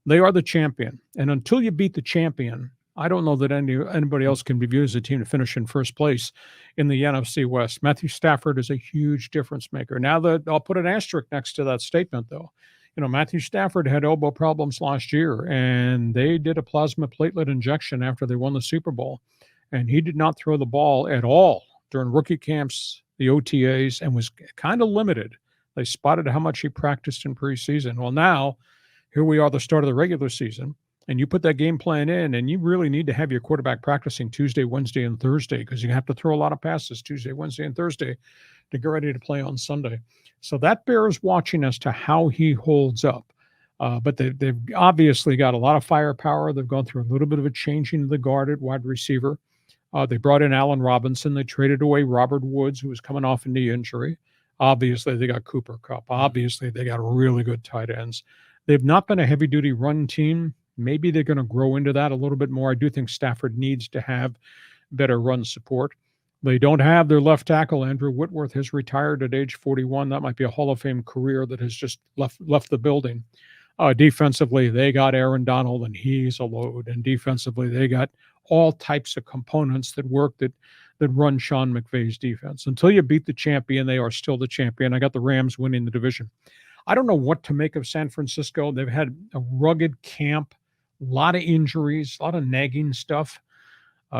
They are the champion. And until you beat the champion, I don't know that anybody else can be viewed as a team to finish in first place in the NFC West. Matthew Stafford is a huge difference maker. Now that I'll put an asterisk next to that statement, though. Matthew Stafford had elbow problems last year, and they did a plasma platelet injection after they won the Super Bowl. And he did not throw the ball at all during rookie camps, the OTAs, and was kind of limited. They spotted how much he practiced in preseason. Well, now, here we are, the start of the regular season, and you put that game plan in, and you really need to have your quarterback practicing Tuesday, Wednesday, and Thursday because you have to throw a lot of passes Tuesday, Wednesday, and Thursday to get ready to play on Sunday. So that bears watching as to how he holds up. But they've obviously got a lot of firepower. They've gone through a little bit of a changing of the guard at wide receiver. They brought in Allen Robinson. They traded away Robert Woods, who was coming off a knee injury. Obviously, they got Cooper Kupp. Obviously, they got really good tight ends. They've not been a heavy-duty run team. Maybe they're going to grow into that a little bit more. I do think Stafford needs to have better run support. They don't have their left tackle. Andrew Whitworth has retired at age 41. That might be a Hall of Fame career that has just left the building. Defensively, they got Aaron Donald, and he's a load. And defensively, they got all types of components that work that run Sean McVay's defense. Until you beat the champion, they are still the champion. I got the Rams winning the division. I don't know what to make of San Francisco. They've had a rugged camp, a lot of injuries, a lot of nagging stuff.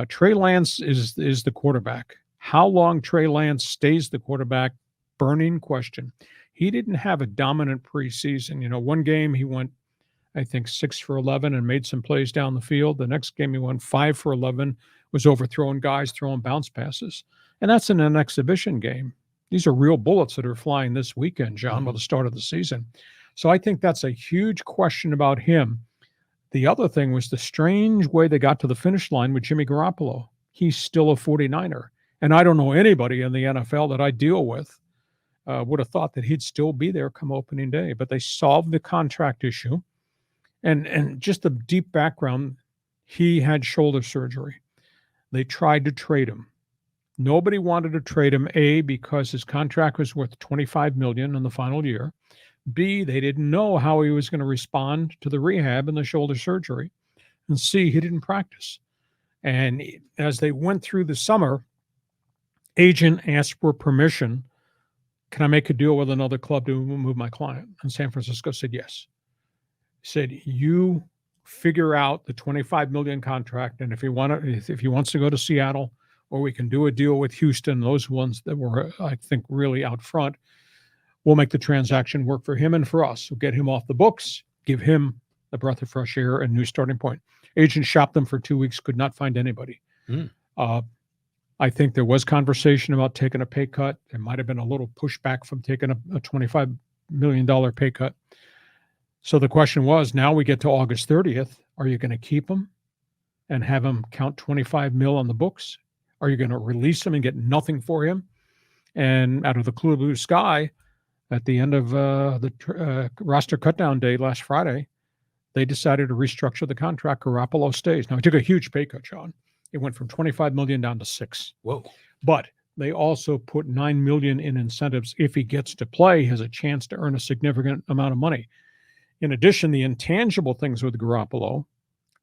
Trey Lance is the quarterback. How long Trey Lance stays the quarterback, burning question. He didn't have a dominant preseason. One game he went, I think, 6 for 11 and made some plays down the field. The next game he went 5 for 11, was overthrowing guys, throwing bounce passes. And that's in an exhibition game. These are real bullets that are flying this weekend, John, with the start of the season. So I think that's a huge question about him. The other thing was the strange way they got to the finish line with Jimmy Garoppolo. He's still a 49er. And I don't know anybody in the NFL that I deal with would have thought that he'd still be there come opening day. But they solved the contract issue. And just a deep background, he had shoulder surgery. They tried to trade him. Nobody wanted to trade him, A, because his contract was worth $25 million in the final year. B, they didn't know how he was going to respond to the rehab and the shoulder surgery. And C, he didn't practice. And as they went through the summer, agent asked for permission. Can I make a deal with another club to move my client? And San Francisco said yes. He said, you figure out the $25 million contract, and if he wants to go to Seattle, or we can do a deal with Houston, those ones that were, I think, really out front, we'll make the transaction work for him and for us. We'll get him off the books, give him a breath of fresh air and new starting point. Agent shopped them for 2 weeks, could not find anybody. I think there was conversation about taking a pay cut. There might have been a little pushback from taking a $25 million pay cut. So the question was, now we get to August 30th, are you going to keep him and have him count 25 mil on the books? Are you going to release him and get nothing for him? And out of the clear blue sky, at the end of the roster cutdown day last Friday, they decided to restructure the contract. Garoppolo stays. Now, he took a huge pay cut, Sean. It went from $25 million down to $6 million. Whoa. But they also put $9 million in incentives. If he gets to play, he has a chance to earn a significant amount of money. In addition, the intangible things with Garoppolo,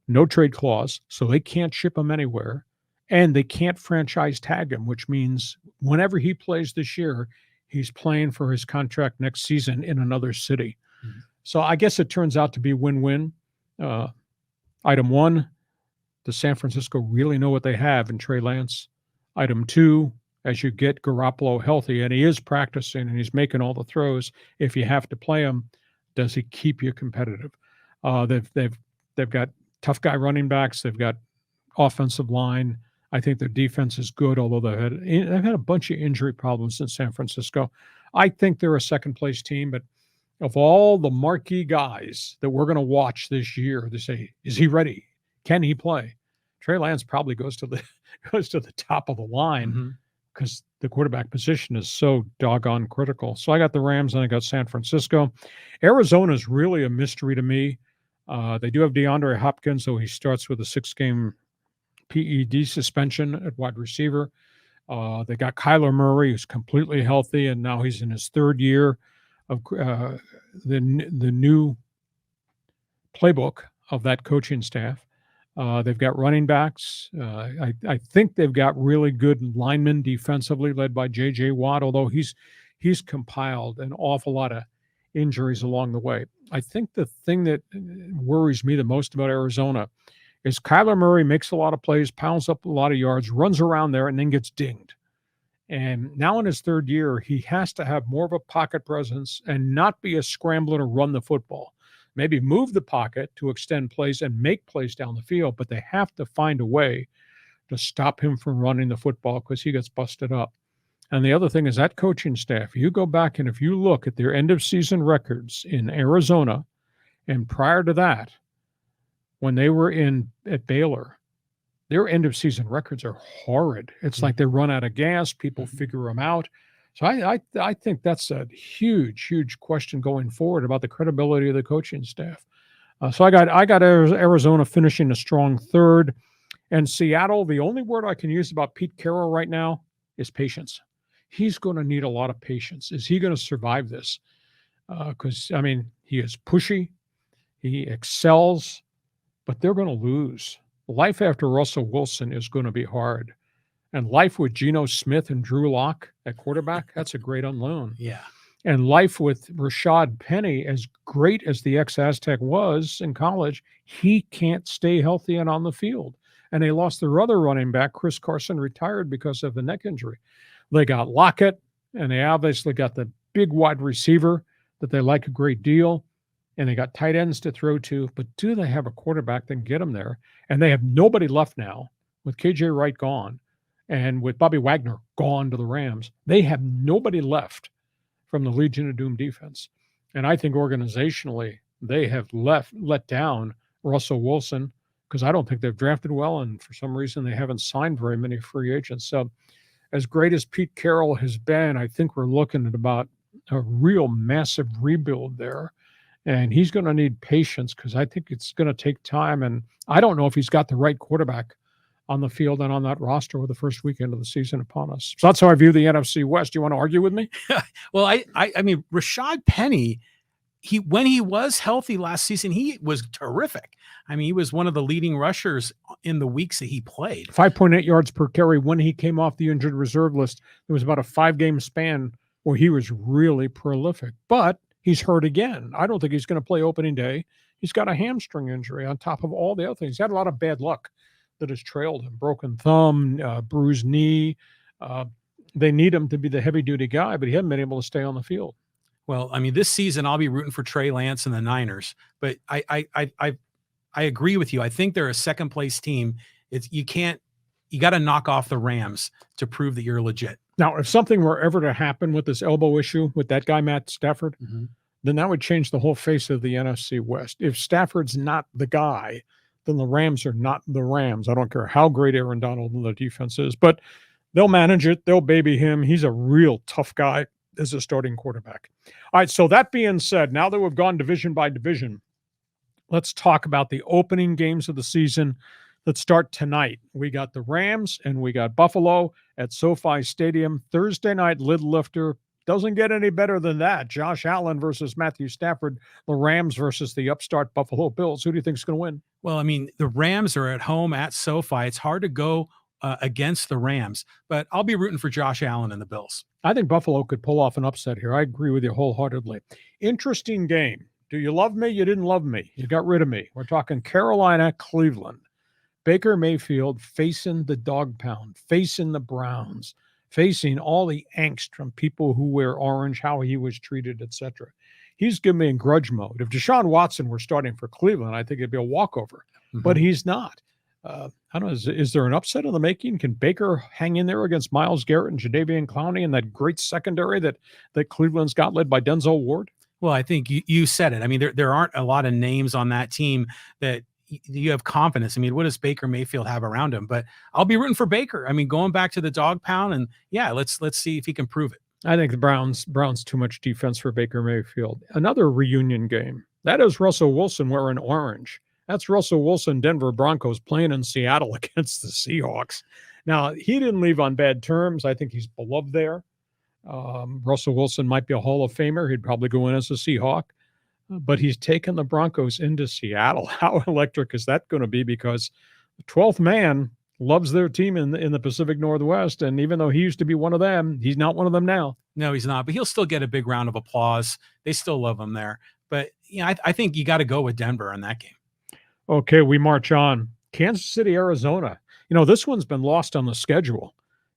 no trade clause, so they can't ship him anywhere, and they can't franchise tag him, which means whenever he plays this year, he's playing for his contract next season in another city. Mm-hmm. So I guess it turns out to be win-win. Item one, does San Francisco really know what they have in Trey Lance? Item two, as you get Garoppolo healthy, and he is practicing and he's making all the throws, if you have to play him, does he keep you competitive? They've got tough guy running backs. They've got offensive line. I think their defense is good, although they've had a bunch of injury problems in San Francisco. I think they're a second-place team, but of all the marquee guys that we're going to watch this year, they say, is he ready? Can he play? Trey Lance probably goes to the top of the line because the quarterback position is so doggone critical. So I got the Rams and I got San Francisco. Arizona is really a mystery to me. They do have DeAndre Hopkins, so he starts with a 6-game PED suspension at wide receiver. They got Kyler Murray, who's completely healthy, and now he's in his third year of the new playbook of that coaching staff. They've got running backs. I think they've got really good linemen defensively, led by J.J. Watt, although he's compiled an awful lot of injuries along the way. I think the thing that worries me the most about Arizona is Kyler Murray makes a lot of plays, pounds up a lot of yards, runs around there, and then gets dinged. And now in his third year, he has to have more of a pocket presence and not be a scrambler to run the football. Maybe move the pocket to extend plays and make plays down the field, but they have to find a way to stop him from running the football because he gets busted up. And the other thing is that coaching staff, you go back and if you look at their end-of-season records in Arizona, and prior to that, when they were at Baylor, their end of season records are horrid. It's like they run out of gas. People figure them out. So I think that's a huge, huge question going forward about the credibility of the coaching staff. So I got Arizona finishing a strong third, and Seattle. The only word I can use about Pete Carroll right now is patience. He's going to need a lot of patience. Is he going to survive this? Because he is pushy, he excels, but they're going to lose. Life after Russell Wilson is going to be hard. And life with Geno Smith and Drew Lock at quarterback, that's a great unknown. Yeah. And life with Rashad Penny, as great as the ex-Aztec was in college, he can't stay healthy and on the field. And they lost their other running back, Chris Carson, retired because of a neck injury. They got Lockett, and they obviously got the big wide receiver that they like a great deal. And they got tight ends to throw to, but do they have a quarterback that can get them there? And they have nobody left now with KJ Wright gone and with Bobby Wagner gone to the Rams. They have nobody left from the Legion of Doom defense. And I think organizationally, they have let down Russell Wilson because I don't think they've drafted well. And for some reason, they haven't signed very many free agents. So as great as Pete Carroll has been, I think we're looking at about a real massive rebuild there. And he's going to need patience because I think it's going to take time. And I don't know if he's got the right quarterback on the field and on that roster with the first weekend of the season upon us. So that's how I view the NFC West. Do you want to argue with me? Well, I mean, Rashad Penny, when he was healthy last season, he was terrific. I mean, he was one of the leading rushers in the weeks that he played. 5.8 yards per carry when he came off the injured reserve list. It was about a 5-game span where he was really prolific. But he's hurt again. I don't think he's going to play opening day. He's got a hamstring injury on top of all the other things. He's had a lot of bad luck that has trailed him. Broken thumb, bruised knee. They need him to be the heavy-duty guy, but he hasn't been able to stay on the field. Well, I mean, this season I'll be rooting for Trey Lance and the Niners, but I agree with you. I think they're a second-place team. You got to knock off the Rams to prove that you're legit. Now, if something were ever to happen with this elbow issue with that guy, Matt Stafford, then that would change the whole face of the NFC West. If Stafford's not the guy, then the Rams are not the Rams. I don't care how great Aaron Donald and the defense is, but they'll manage it. They'll baby him. He's a real tough guy as a starting quarterback. All right, so that being said, now that we've gone division by division, let's talk about the opening games of the season that start tonight. We got the Rams and we got Buffalo at SoFi Stadium. Thursday night lid lifter. Doesn't get any better than that. Josh Allen versus Matthew Stafford. The Rams versus the upstart Buffalo Bills. Who do you think is going to win? Well, I mean, the Rams are at home at SoFi. It's hard to go against the Rams, but I'll be rooting for Josh Allen and the Bills. I think Buffalo could pull off an upset here. I agree with you wholeheartedly. Interesting game. Do you love me? You didn't love me. You got rid of me. We're talking Carolina, Cleveland. Baker Mayfield facing the dog pound, facing the Browns, facing all the angst from people who wear orange, how he was treated, etc. He's giving me in grudge mode. If Deshaun Watson were starting for Cleveland, I think it'd be a walkover, but he's not. I don't know. Is there an upset in the making? Can Baker hang in there against Myles Garrett and Jadeveon Clowney and that great secondary that Cleveland's got led by Denzel Ward? Well, I think you said it. I mean, there aren't a lot of names on that team that you have confidence. I mean, what does Baker Mayfield have around him? But I'll be rooting for Baker. I mean, going back to the dog pound, and yeah, let's see if he can prove it. I think the Browns too much defense for Baker Mayfield. Another reunion game. That is Russell Wilson wearing orange. That's Russell Wilson, Denver Broncos playing in Seattle against the Seahawks. Now, he didn't leave on bad terms. I think he's beloved there. Russell Wilson might be a Hall of Famer. He'd probably go in as a Seahawk. But he's taken the Broncos into Seattle. How electric is that going to be? Because the 12th man loves their team in the Pacific Northwest. And even though he used to be one of them, he's not one of them now. No, he's not. But he'll still get a big round of applause. They still love him there. But I think you got to go with Denver in that game. Okay, we march on. Kansas City, Arizona. This one's been lost on the schedule.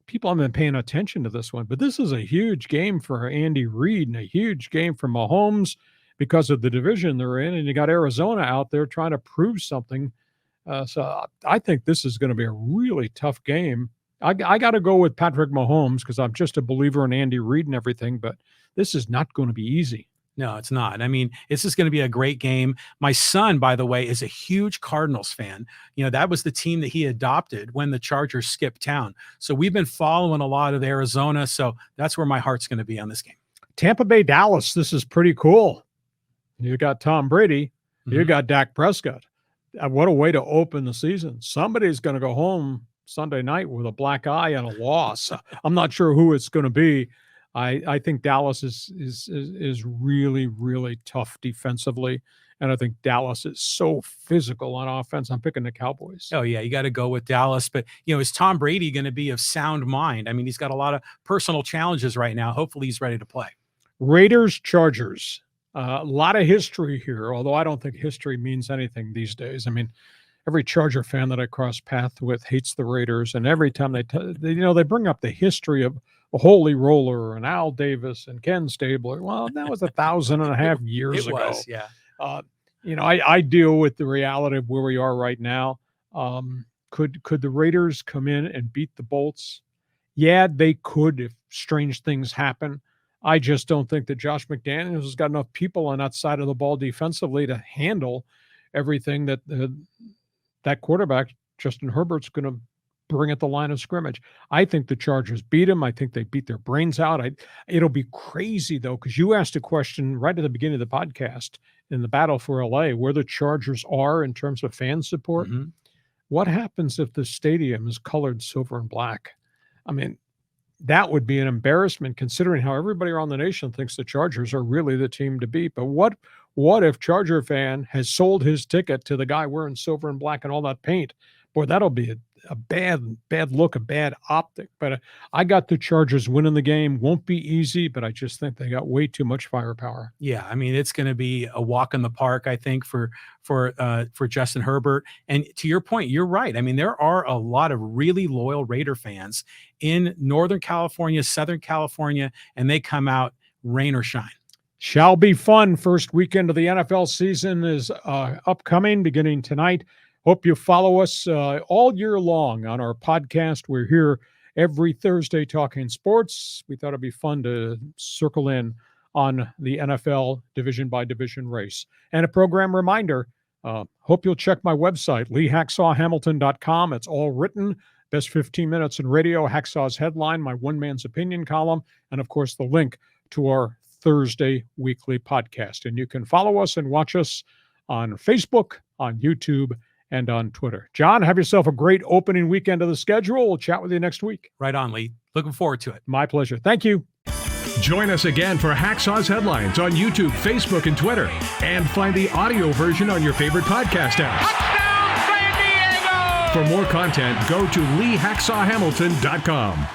People haven't been paying attention to this one. But this is a huge game for Andy Reid and a huge game for Mahomes, because of the division they're in, and you got Arizona out there trying to prove something. So I think this is going to be a really tough game. I got to go with Patrick Mahomes because I'm just a believer in Andy Reid and everything, but this is not going to be easy. No, it's not. I mean, this is going to be a great game. My son, by the way, is a huge Cardinals fan. That was the team that he adopted when the Chargers skipped town. So we've been following a lot of Arizona. So that's where my heart's going to be on this game. Tampa Bay, Dallas. This is pretty cool. You got Tom Brady. You got Dak Prescott. What a way to open the season. Somebody's going to go home Sunday night with a black eye and a loss. I'm not sure who it's going to be. I think Dallas is really, really tough defensively. And I think Dallas is so physical on offense. I'm picking the Cowboys. Oh, yeah, you got to go with Dallas. But, is Tom Brady going to be of sound mind? I mean, he's got a lot of personal challenges right now. Hopefully he's ready to play. Raiders, Chargers. A lot of history here, although I don't think history means anything these days. I mean, every Charger fan that I cross paths with hates the Raiders. And every time they bring up the history of Holy Roller and Al Davis and Ken Stabler. Well, that was 1,500 years ago. Was, yeah. I deal with the reality of where we are right now. Could the Raiders come in and beat the Bolts? Yeah, they could if strange things happen. I just don't think that Josh McDaniels has got enough people on that side of the ball defensively to handle everything that that quarterback, Justin Herbert's going to bring at the line of scrimmage. I think the Chargers beat them. I think they beat their brains out. It'll be crazy, though, because you asked a question right at the beginning of the podcast in the battle for LA, where the Chargers are in terms of fan support. Mm-hmm. What happens if the stadium is colored silver and black? I mean, that would be an embarrassment considering how everybody around the nation thinks the Chargers are really the team to beat. But what if Charger fan has sold his ticket to the guy wearing silver and black and all that paint? Boy, that'll be a bad look, a bad optic. But I got the Chargers winning the game. Won't be easy, but I just think they got way too much firepower. Yeah, I mean, it's going to be a walk in the park, I think, for Justin Herbert. And to your point, you're right. I mean, there are a lot of really loyal Raider fans in Northern California, Southern California, and they come out rain or shine. Shall be fun. First weekend of the NFL season is upcoming, beginning tonight. Hope you follow us all year long on our podcast. We're here every Thursday talking sports. We thought it'd be fun to circle in on the NFL division by division race. And a program reminder, hope you'll check my website, leehacksawhamilton.com. It's all written. Best 15 minutes in radio, Hacksaw's headline, my one man's opinion column, and of course the link to our Thursday weekly podcast. And you can follow us and watch us on Facebook, on YouTube, and on Twitter. John, have yourself a great opening weekend of the schedule. We'll chat with you next week. Right on, Lee. Looking forward to it. My pleasure. Thank you. Join us again for Hacksaw's Headlines on YouTube, Facebook, and Twitter. And find the audio version on your favorite podcast apps. Touchdown, San Diego! For more content, go to LeeHacksawHamilton.com.